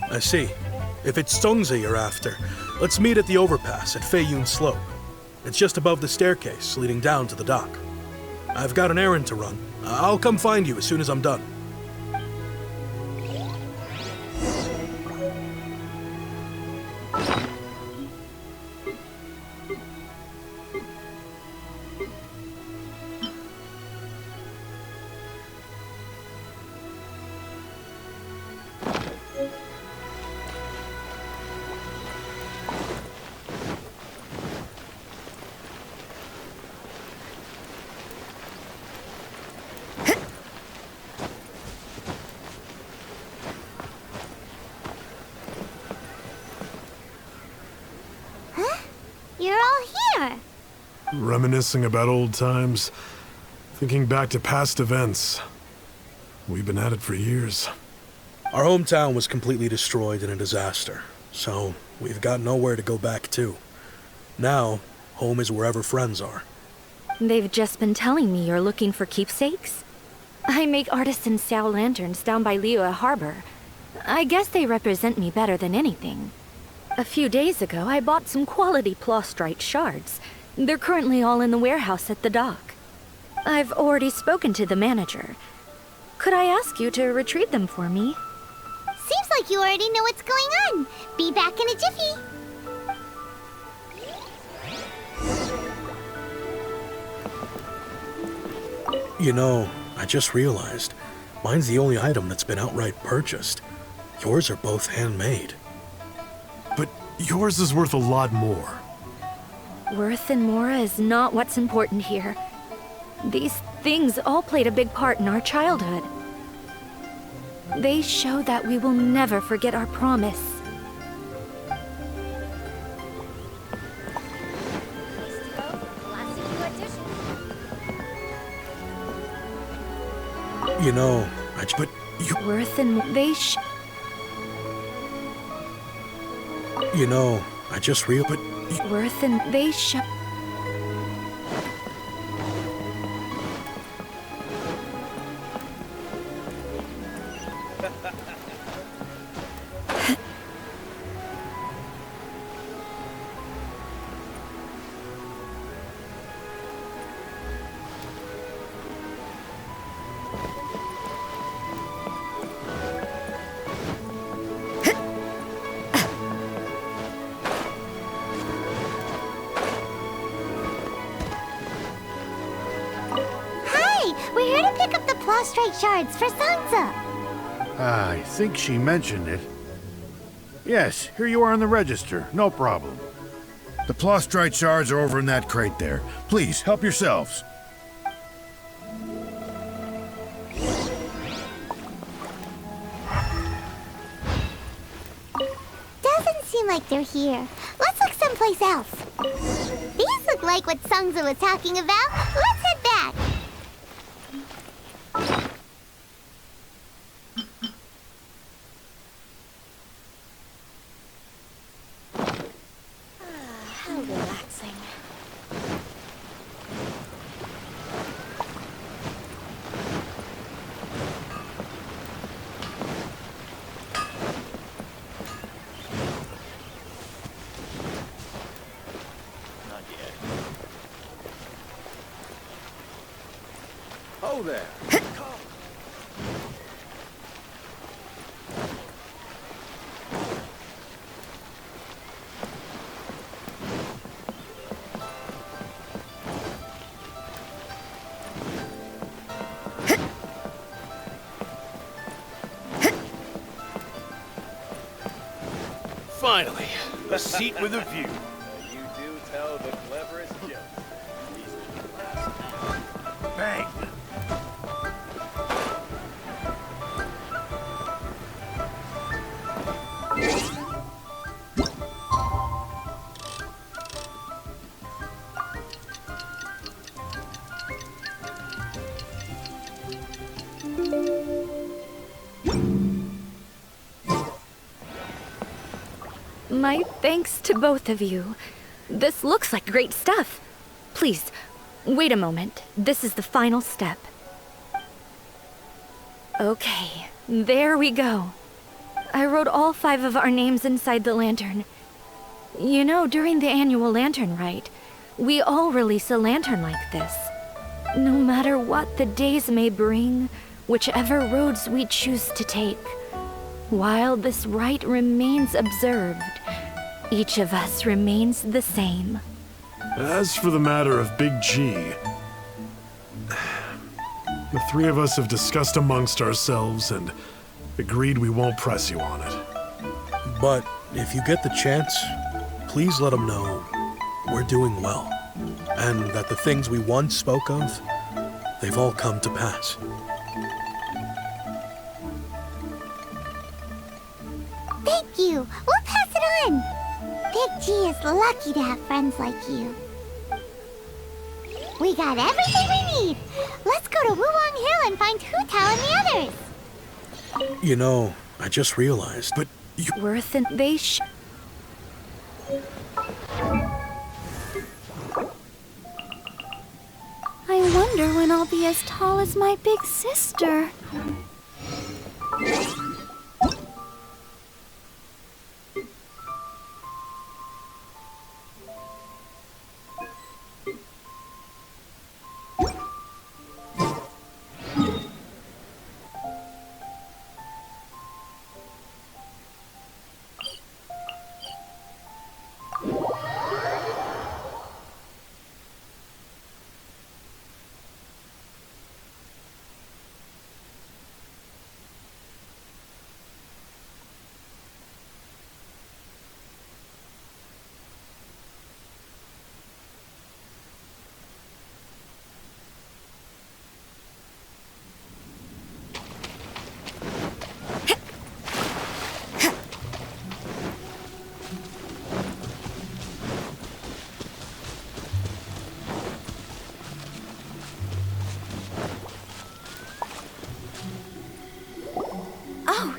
I see. If it's Songza you're after, let's meet at the overpass at Feiyun Slope. It's just above the staircase leading down to the dock. I've got an errand to run. I'll come find you as soon as I'm done. You're all here. Reminiscing about old times, thinking back to past events. We've been at it for years. Our hometown was completely destroyed in a disaster, so we've got nowhere to go back to. Now, home is wherever friends are. They've just been telling me you're looking for keepsakes. I make artisan Xiao lanterns down by Liyue Harbor. I guess they represent me better than anything. A few days ago, I bought some quality plastrite shards. They're currently all in the warehouse at the dock. I've already spoken to the manager. Could I ask you to retrieve them for me? Seems like you already know what's going on. Be back in a jiffy. You know, I just realized, mine's the only item that's been outright purchased. Yours are both handmade. But yours is worth a lot more. Worth and more is not what's important here. These things all played a big part in our childhood. They show that we will never forget our promise. You know, but you... Worth and they You know, I just but... Worth and they We're here to pick up the plastrite shards for Sansa. I think she mentioned it. Yes, here you are on the register. No problem. The plastrite shards are over in that crate there. Please, help yourselves. Doesn't seem like they're here. Let's look someplace else. These look look like what Sungza was talking about, let's head back. How relaxing. Oh there. Finally, a seat with a view. You do tell the cleverest jokes. Bang! My thanks to both of you. This looks like great stuff. Please, wait a moment. This is the final step. Okay, there we go. I wrote all 5 of our names inside the lantern. You know, during the annual lantern rite, we all release a lantern like this. No matter what the days may bring, whichever roads we choose to take, while this rite remains observed, each of us remains the same. As for the matter of Big G, the 3 of us have discussed amongst ourselves and agreed we won't press you on it. But if you get the chance, please let them know we're doing well, and that the things we once spoke of, they've all come to pass. Thank you. We'll pass it on. Big G is lucky to have friends like you. We got everything we need. Let's go to Wuwang Hill and find Hu Tao and the others. You know, I just realized, but Worth and they I wonder when I'll be as tall as my big sister.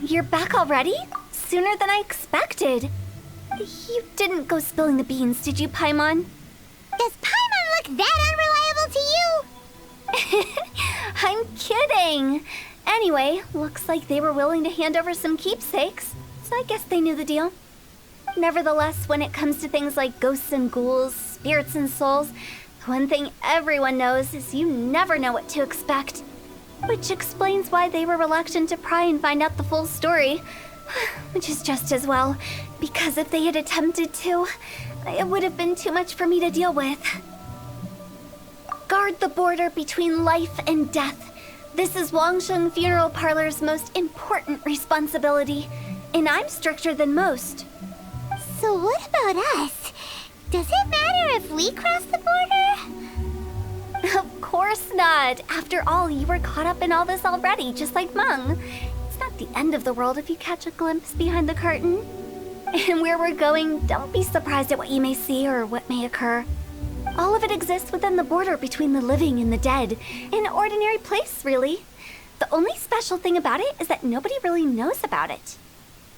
You're back already? Sooner than I expected. You didn't go spilling the beans, did you, Paimon? Does Paimon look that unreliable to you? I'm kidding. Anyway, looks like they were willing to hand over some keepsakes, so I guess they knew the deal. Nevertheless, when it comes to things like ghosts and ghouls, spirits and souls, one thing everyone knows is you never know what to expect. Which explains why they were reluctant to pry and find out the full story. Which is just as well, because if they had attempted to, it would have been too much for me to deal with. Guard the border between life and death. This is Wangsheng Funeral Parlor's most important responsibility, and I'm stricter than most. So what about us? Does it matter if we cross the border? Of course not. After all, you were caught up in all this already, just like Meng. It's not the end of the world if you catch a glimpse behind the curtain. And where we're going, don't be surprised at what you may see or what may occur. All of it exists within the border between the living and the dead. An ordinary place, really. The only special thing about it is that nobody really knows about it.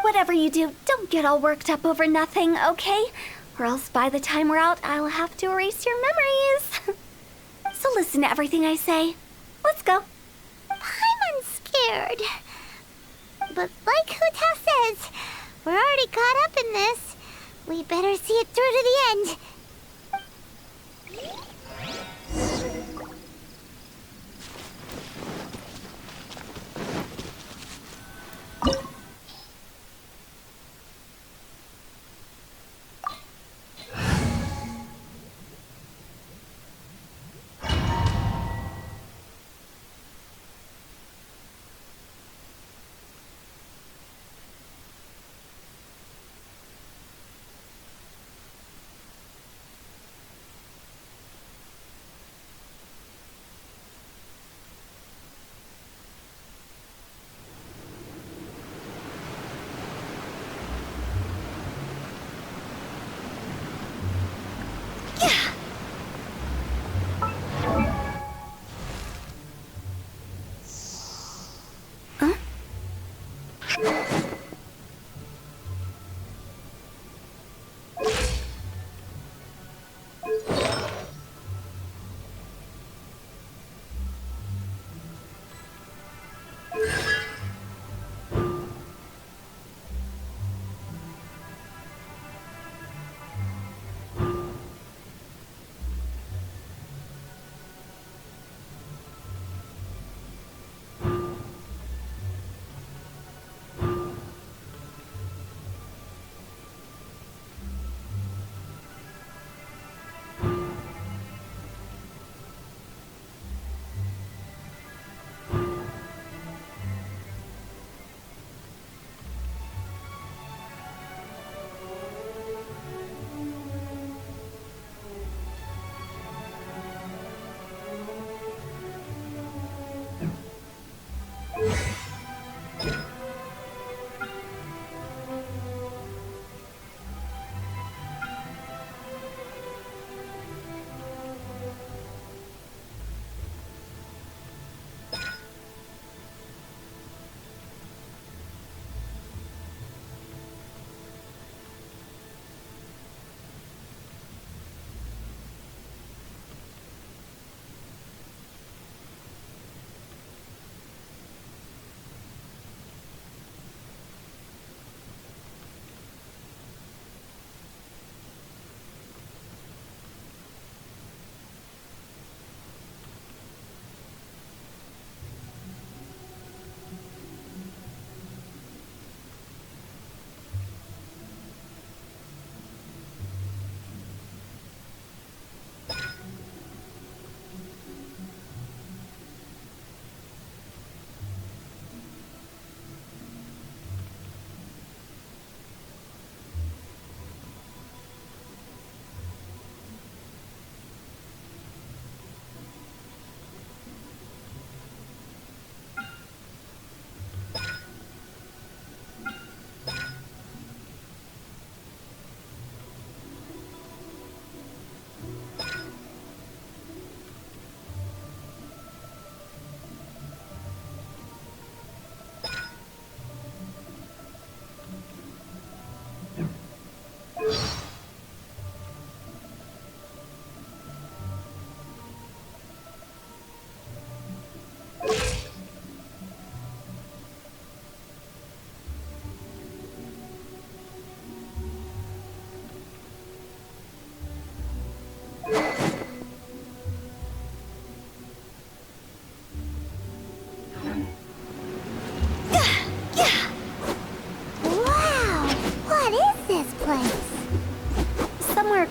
Whatever you do, don't get all worked up over nothing, okay? Or else by the time we're out, I'll have to erase your memories. So listen to everything I say. Let's go. I'm scared. But like Hu Tao says, we're already caught up in this. We better see it through to the end.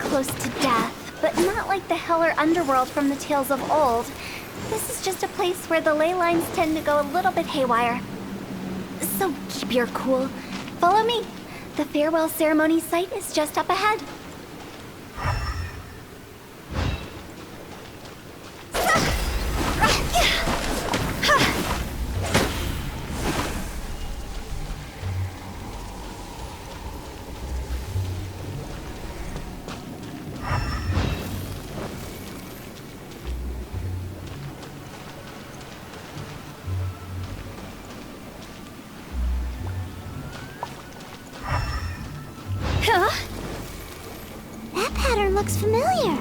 close to death, but not like the hell or underworld from the tales of old. This is just a place where the ley lines tend to go a little bit haywire. So keep your cool. Follow me. The farewell ceremony site is just up ahead. Huh? That pattern looks familiar.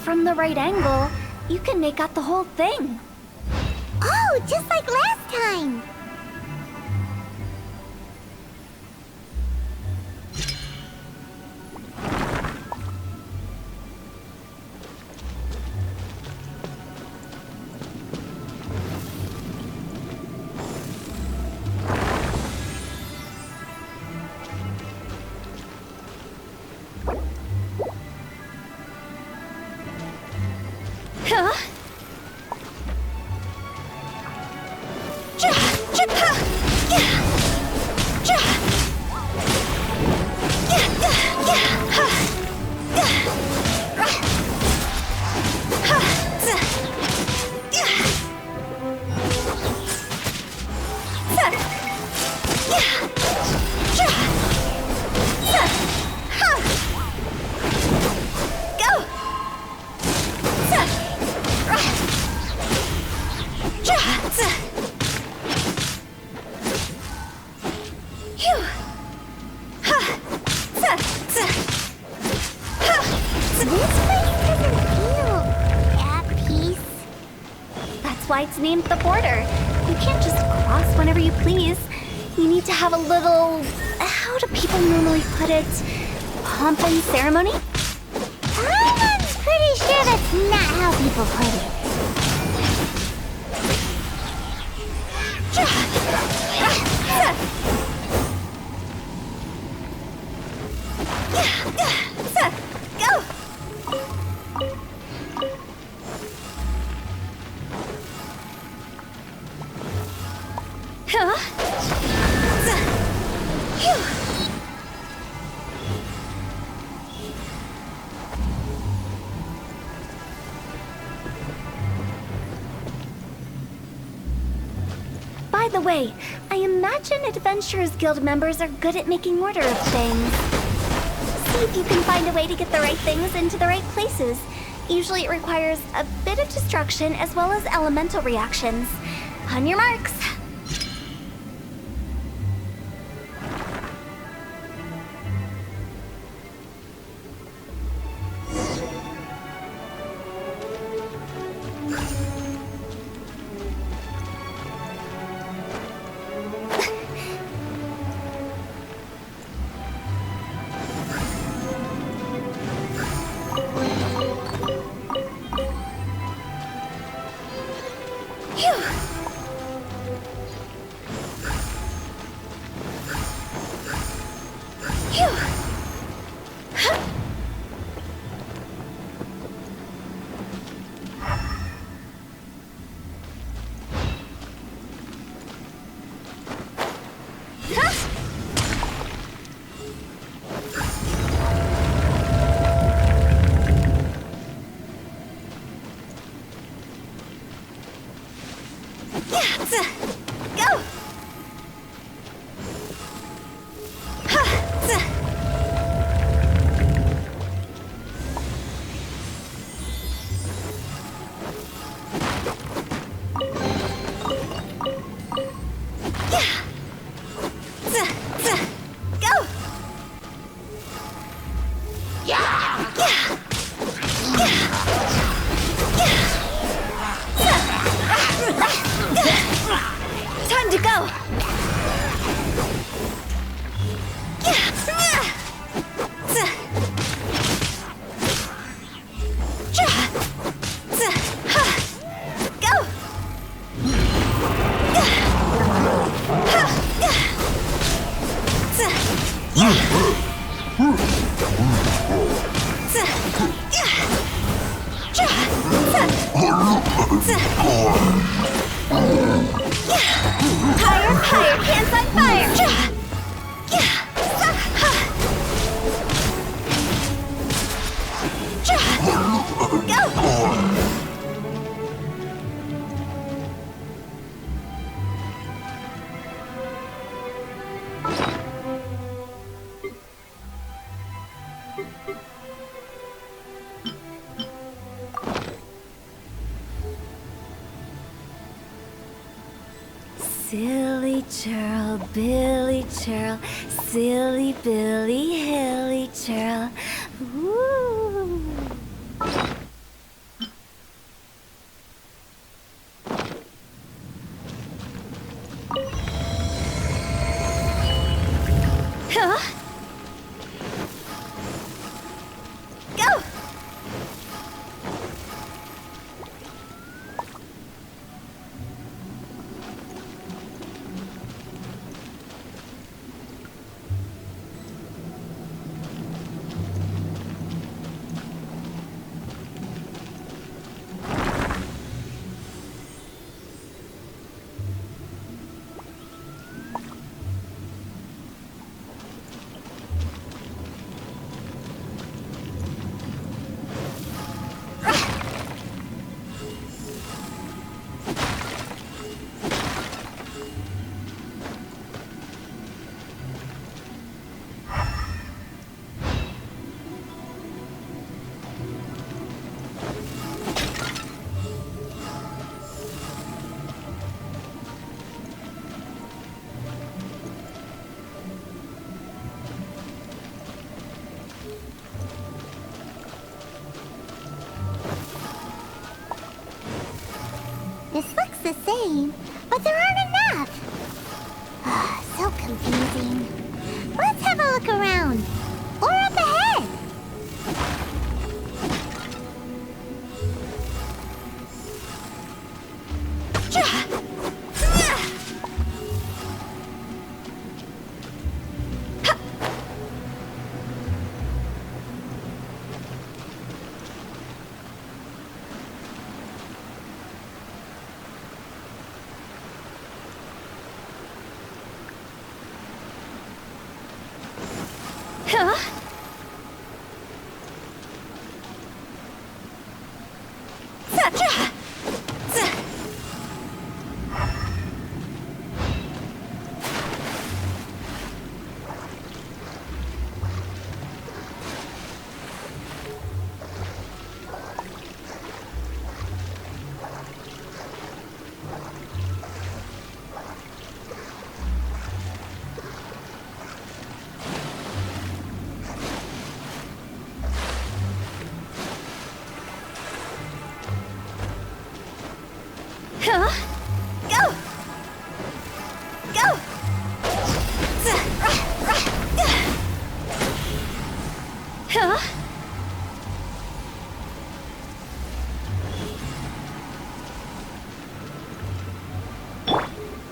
From the right angle, you can make out the whole thing. Oh, just like last time. Huh? Why it's named the border. You can't just cross whenever you please. You need to have a little... how do people normally put it? Pomp and ceremony? I'm pretty sure that's not how people put it. Go! Huh? By the way, I imagine Adventurers Guild members are good at making order of things. See if you can find a way to get the right things into the right places. Usually it requires a bit of destruction as well as elemental reactions. On your marks. Time to go! Higher, higher, pants on fire! Go! Silly churl, Billy churl, silly Billy, hilly churl. Ooh. Huh? Go! This looks the same, but there aren't enough. So confusing. Let's have a look around. Or up ahead. Huh? Huh? Go! Go! Huh?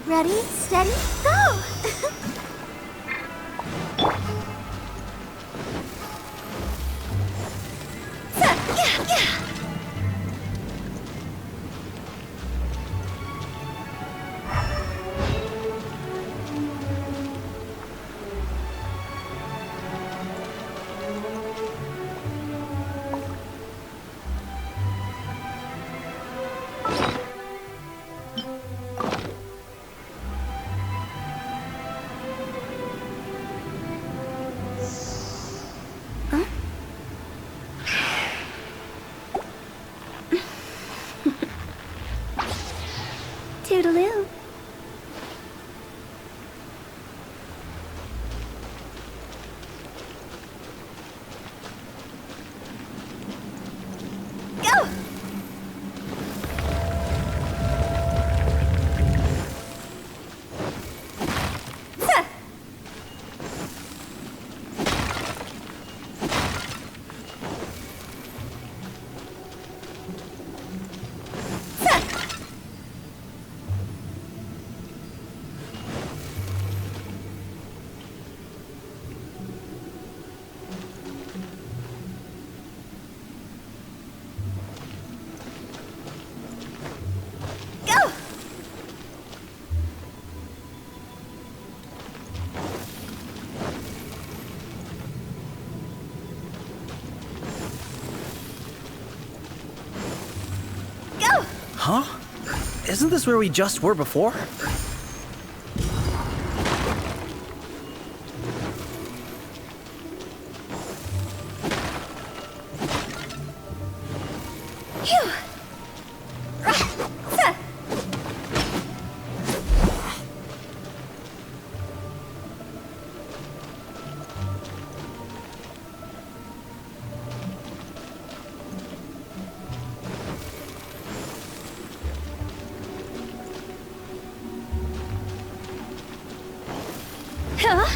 Ready, steady, go! Toodaloo. Go! Huh? Isn't this where we just were before? Huh?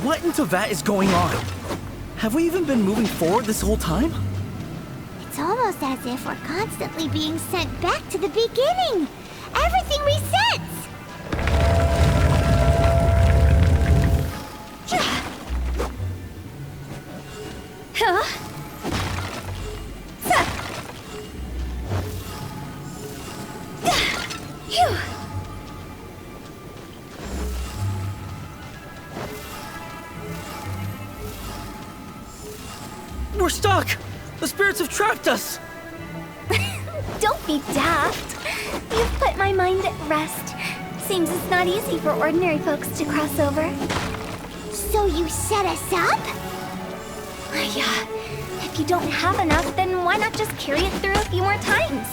What into that is going on? Have we even been moving forward this whole time? It's almost as if we're constantly being sent back to the beginning. Everything resets. Huh? Phew. We're stuck! The spirits have trapped us! Don't be daft. You've put my mind at rest. Seems it's not easy for ordinary folks to cross over. So you set us up? Yeah. If you don't have enough, then why not just carry it through a few more times?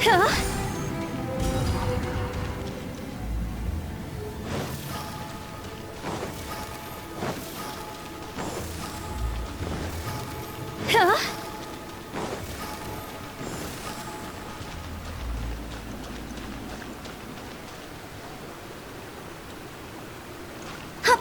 Huh? Huh? Hup.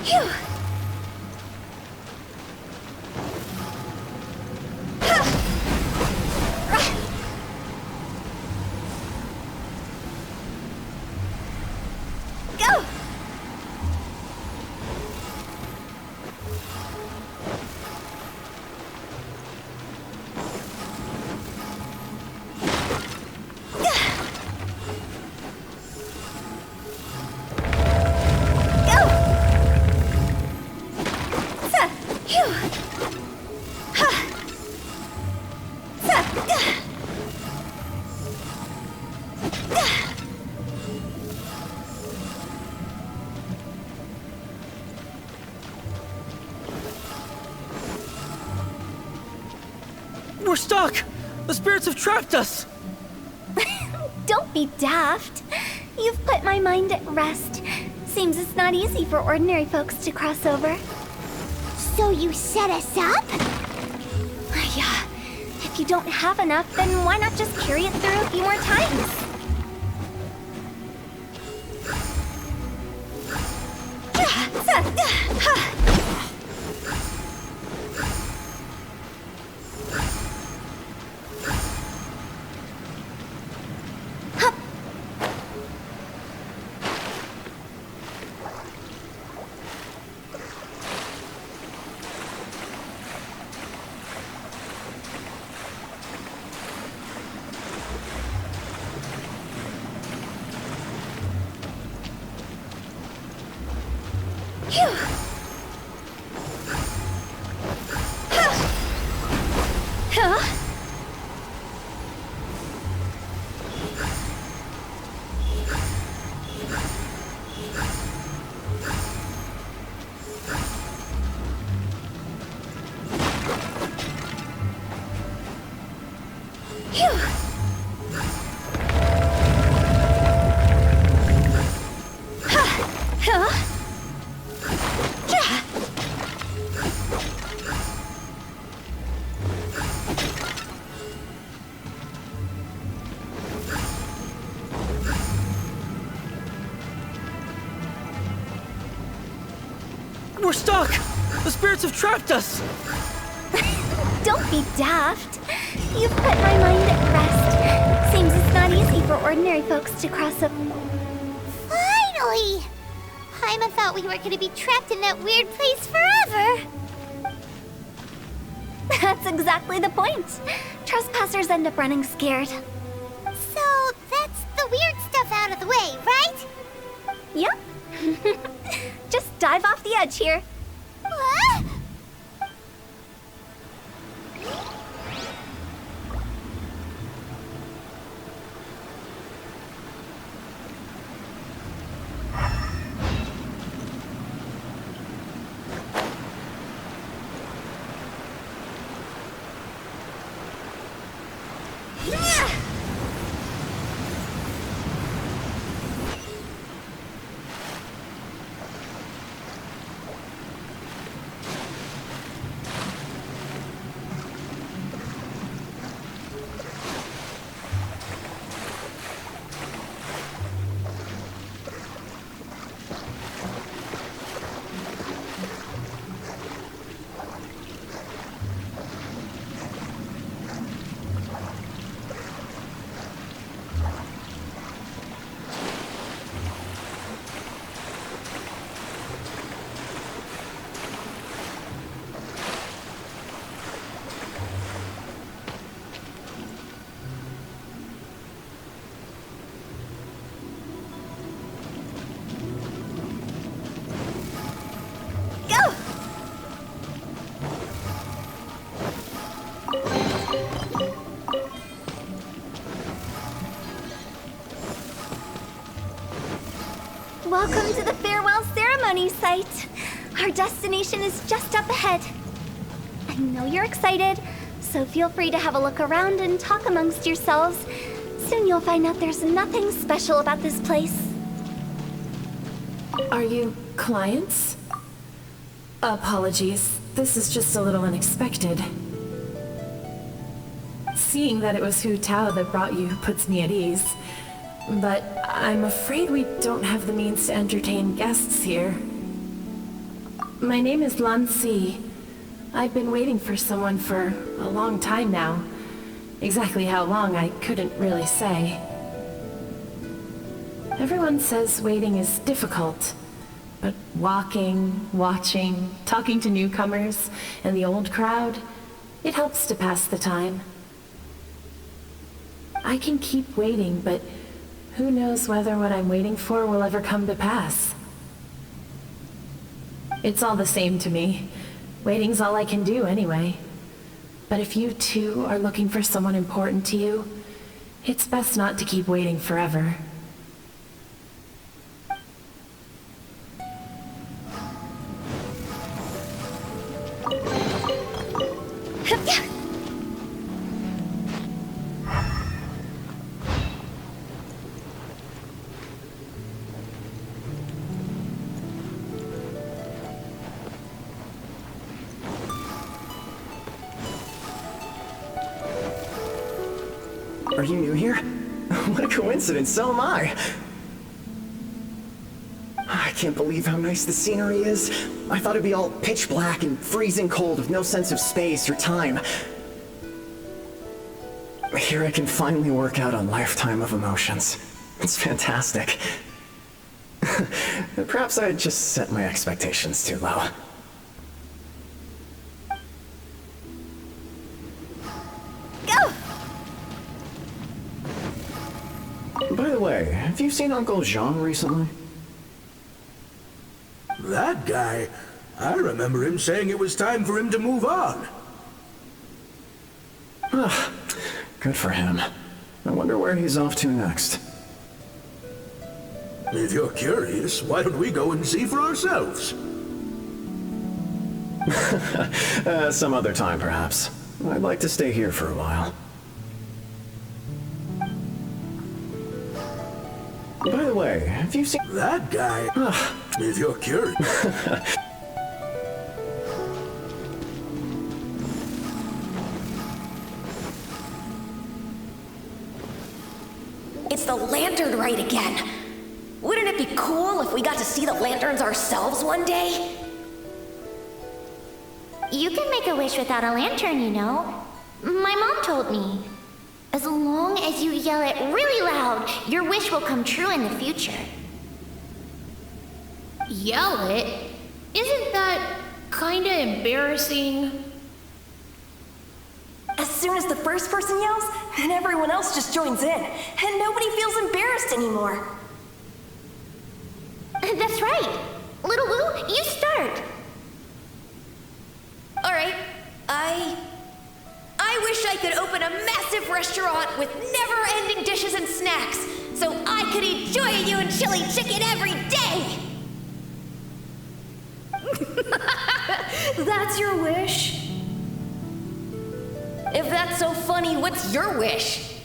Phew. Go! We're stuck! The spirits have trapped us! Don't be daft. You've put my mind at rest. Seems it's not easy for ordinary folks to cross over. So you set us up? Yeah. If you don't have enough, then why not just carry it through a few more times? We're stuck! The spirits have trapped us! Don't be daft. You've put my mind at rest. Seems it's not easy for ordinary folks to cross a... Finally! Paimon thought we were gonna be trapped in that weird place forever. That's exactly the point. Trespassers end up running scared. So that's the weird stuff out of the way, right? Yep. Just dive off the edge here. What? Welcome to the farewell ceremony site. Our destination is just up ahead. I know you're excited, so feel free to have a look around and talk amongst yourselves. Soon you'll find out there's nothing special about this place. Are you clients? Apologies. This is just a little unexpected. Seeing that it was Hu Tao that brought you puts me at ease. But I'm afraid we don't have the means to entertain guests here. My name is Lan Si. I've been waiting for someone for a long time now. Exactly how long, I couldn't really say. Everyone says waiting is difficult, but walking, watching, talking to newcomers and the old crowd, it helps to pass the time. I can keep waiting, but who knows whether what I'm waiting for will ever come to pass. It's all the same to me. Waiting's all I can do anyway. But if you too are looking for someone important to you, it's best not to keep waiting forever. Are you new here? What a coincidence, so am I! I can't believe how nice the scenery is. I thought it'd be all pitch black and freezing cold with no sense of space or time. Here I can finally work out a lifetime of emotions. It's fantastic. Perhaps I just set my expectations too low. By the way, have you seen Uncle Jean recently? That guy? I remember him saying it was time for him to move on. Good for him. I wonder where he's off to next. If you're curious, why don't we go and see for ourselves? Some other time, perhaps. I'd like to stay here for a while. By the way, have you seen that guy? If you're curious. It's the lantern rite again. Wouldn't it be cool if we got to see the lanterns ourselves one day? You can make a wish without a lantern, you know. My mom told me. As long as you yell it really loud, your wish will come true in the future. Yell it? Isn't that kinda embarrassing? As soon as the first person yells, then everyone else just joins in, and nobody feels embarrassed anymore. That's right. Little Wu, you start. Alright, I wish I could open a massive restaurant with never-ending dishes and snacks, so I could eat Joy and You and Chili Chicken every day! That's your wish? If that's so funny, what's your wish?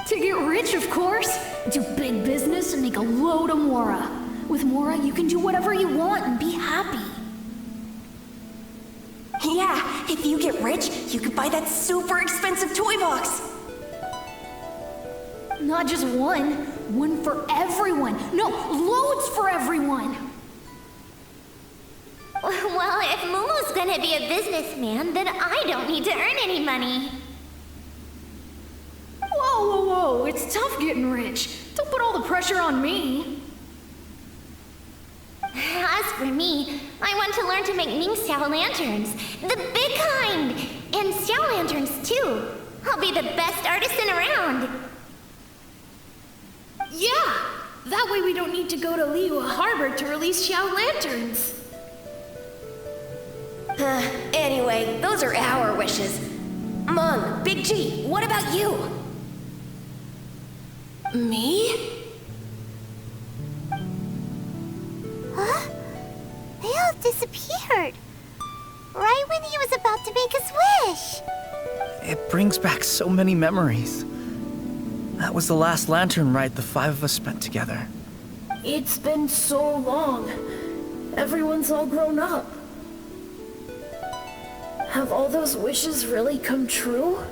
To get rich, of course. Do big business and make a load of Mora. With Mora, you can do whatever you want and be happy. Yeah, if you get rich, you could buy that super expensive toy box. Not just one. One for everyone. No, loads for everyone. Well, if Momo's gonna be a businessman, then I don't need to earn any money. Whoa, whoa, whoa. It's tough getting rich. Don't put all the pressure on me. As for me, I want to learn to make Ming Xiao lanterns. The big kind! And Xiao lanterns, too. I'll be the best artisan around. Yeah! That way we don't need to go to Liyue Harbor to release Xiao lanterns. Anyway, those are our wishes. Mung, Big G, what about you? Me? Huh? They all disappeared. Right when he was about to make his wish. It brings back so many memories. That was the last lantern ride the 5 of us spent together. It's been so long. Everyone's all grown up. Have all those wishes really come true?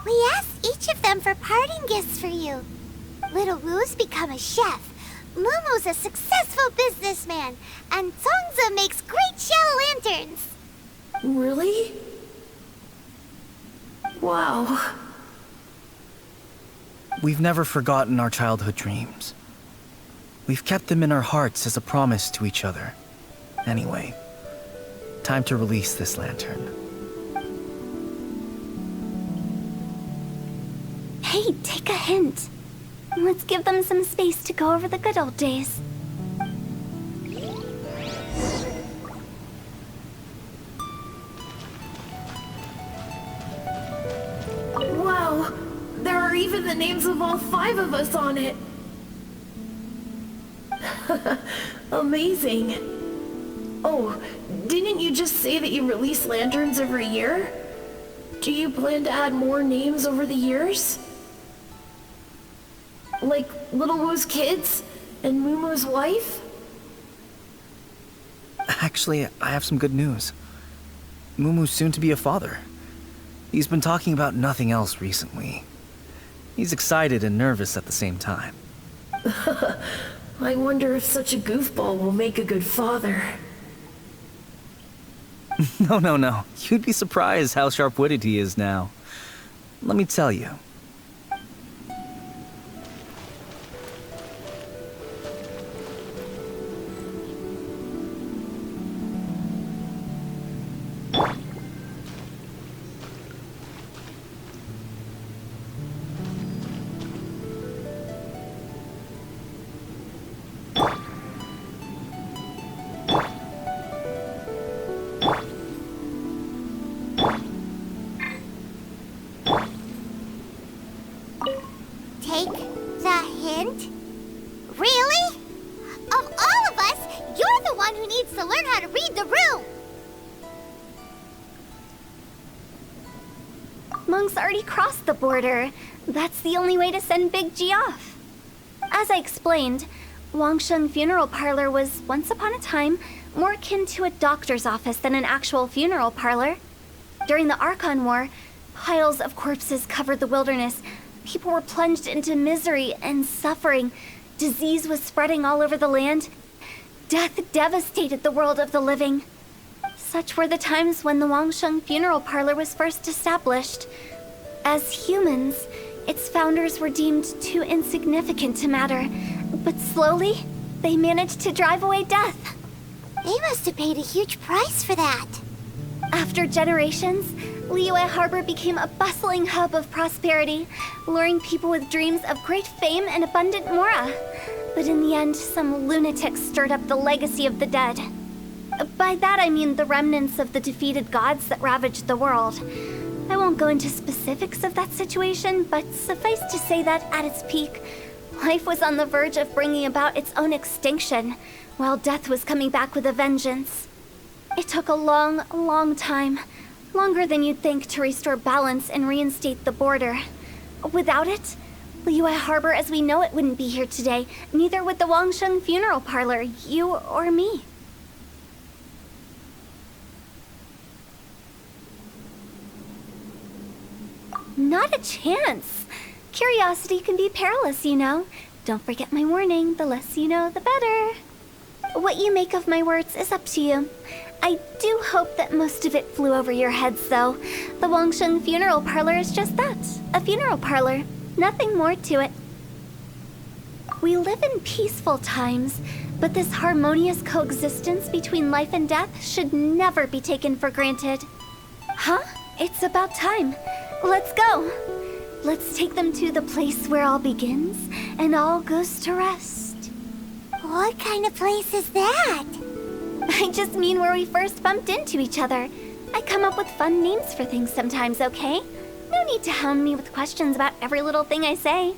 We asked each of them for parting gifts for you. Little Wu's become a chef. Momo's a successful businessman. And Songza makes great shell lanterns. Really? Wow. We've never forgotten our childhood dreams. We've kept them in our hearts as a promise to each other. Anyway, time to release this lantern. Hey, take a hint. Let's give them some space to go over the good old days. Wow. There are even the names of all 5 of us on it. Amazing. Oh, didn't you just say that you release lanterns every year? Do you plan to add more names over the years? Like Little Wu's kids and Mumu's wife? Actually, I have some good news. Mumu's soon to be a father. He's been talking about nothing else recently. He's excited and nervous at the same time. I wonder if such a goofball will make a good father. No. You'd be surprised how sharp-witted he is now. Let me tell you. Take the hint? Really? Of all of us, you're the one who needs to learn how to read the room. Monk's already crossed the border. That's the only way to send Big G off. As I explained, Wangsheng Funeral Parlor was once upon a time more akin to a doctor's office than an actual funeral parlor. During the Archon War, Piles of corpses covered the wilderness. People were plunged into misery and suffering. Disease was spreading all over the land. Death devastated the world of the living. Such were the times when the Wangsheng Funeral Parlor was first established. As humans, its founders were deemed too insignificant to matter. But slowly, they managed to drive away death. They must have paid a huge price for that. After generations, Liyue Harbor became a bustling hub of prosperity, luring people with dreams of great fame and abundant mora. But in the end, some lunatics stirred up the legacy of the dead. By that I mean the remnants of the defeated gods that ravaged the world. I won't go into specifics of that situation, but suffice to say that at its peak, life was on the verge of bringing about its own extinction, while death was coming back with a vengeance. It took a long, long time, longer than you'd think, to restore balance and reinstate the border. Without it, Liyue Harbor as we know it wouldn't be here today, neither would the Wangsheng Funeral Parlor, you or me. Not a chance. Curiosity can be perilous, you know. Don't forget my warning, the less you know, the better. What you make of my words is up to you. I do hope that most of it flew over your heads, though. The Wangsheng Funeral Parlor is just that, a funeral parlor. Nothing more to it. We live in peaceful times, but this harmonious coexistence between life and death should never be taken for granted. Huh? It's about time. Let's go. Let's take them to the place where all begins and all goes to rest. What kind of place is that? I just mean where we first bumped into each other. I come up with fun names for things sometimes, okay? No need to hound me with questions about every little thing I say.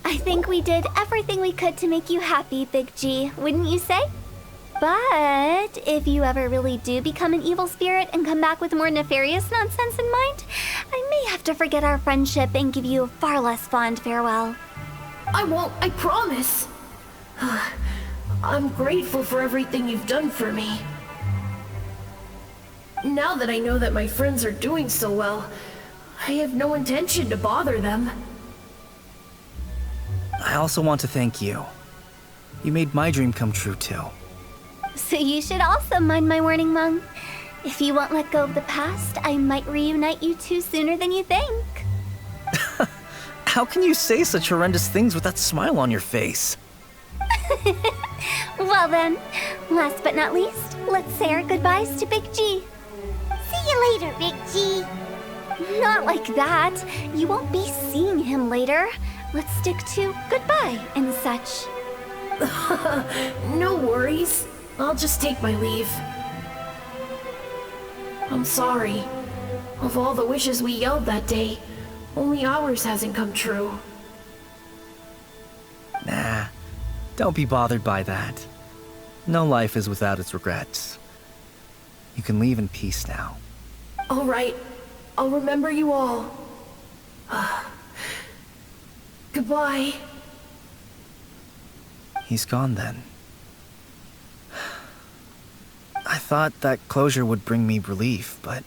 I think we did everything we could to make you happy, Big G, wouldn't you say? But if you ever really do become an evil spirit and come back with more nefarious nonsense in mind, I may have to forget our friendship and give you a far less fond farewell. I won't, I promise. I'm grateful for everything you've done for me. Now that I know that my friends are doing so well, I have no intention to bother them. I also want to thank you. You made my dream come true, too. So you should also mind my warning, Mung. If you won't let go of the past, I might reunite you two sooner than you think. How can you say such horrendous things with that smile on your face? Well then, last but not least, let's say our goodbyes to Big G. See you later, Big G. Not like that. You won't be seeing him later. Let's stick to goodbye and such. No worries. I'll just take my leave. I'm sorry. Of all the wishes we yelled that day, only ours hasn't come true. Nah, Don't be bothered by that. No life is without its regrets. You can leave in peace now. All right. I'll remember you all. Goodbye. He's gone then. I thought that closure would bring me relief, but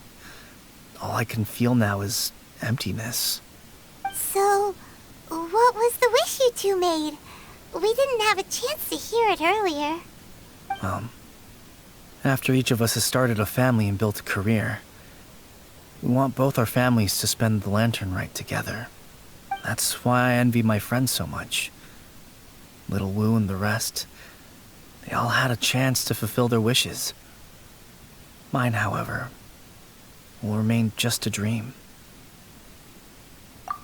all I can feel now is emptiness. So, what was the wish you two made? We didn't have a chance to hear it earlier. After each of us has started a family and built a career, we want both our families to spend the lantern rite together. That's why I envy my friends so much. Little Wu and the rest, they all had a chance to fulfill their wishes. Mine, however, will remain just a dream.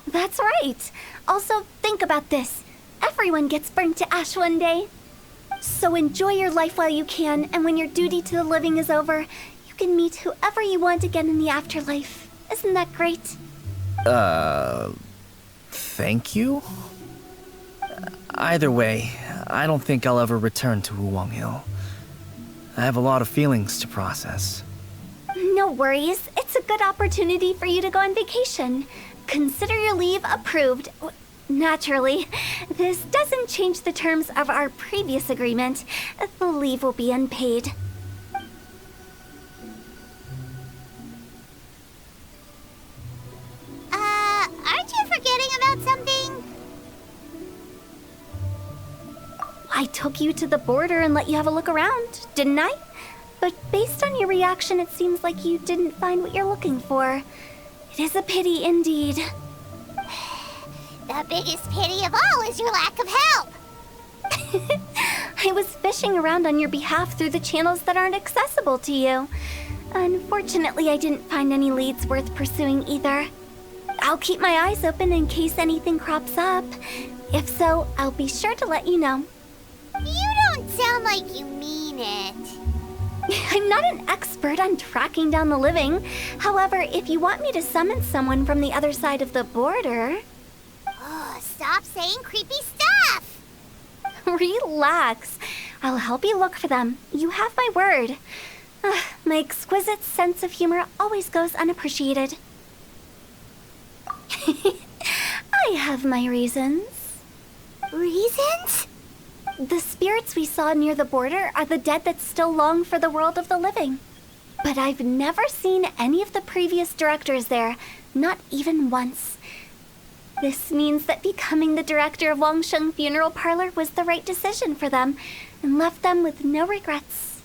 That's right. Also, think about this. Everyone gets burnt to ash one day. So enjoy your life while you can, and when your duty to the living is over, you can meet whoever you want again in the afterlife. Isn't that great? Thank you? Either way, I don't think I'll ever return to Wuwang Hill. I have a lot of feelings to process. No worries. It's a good opportunity for you to go on vacation. Consider your leave approved. Naturally, this doesn't change the terms of our previous agreement. The leave will be unpaid. Aren't you forgetting about something? I took you to the border and let you have a look around, didn't I? But based on your reaction, it seems like you didn't find what you're looking for. It is a pity indeed. The biggest pity of all is your lack of help. I was fishing around on your behalf through the channels that aren't accessible to you. Unfortunately, I didn't find any leads worth pursuing either. I'll keep my eyes open in case anything crops up. If so, I'll be sure to let you know. You don't sound like you mean it. I'm not an expert on tracking down the living. However, if you want me to summon someone from the other side of the border... Oh, stop saying creepy stuff! Relax. I'll help you look for them. You have my word. My exquisite sense of humor always goes unappreciated. I have my reasons. Reasons? The spirits we saw near the border are the dead that still long for the world of the living. But I've never seen any of the previous directors there, not even once. This means that becoming the director of Wangsheng Funeral Parlor was the right decision for them, and left them with no regrets.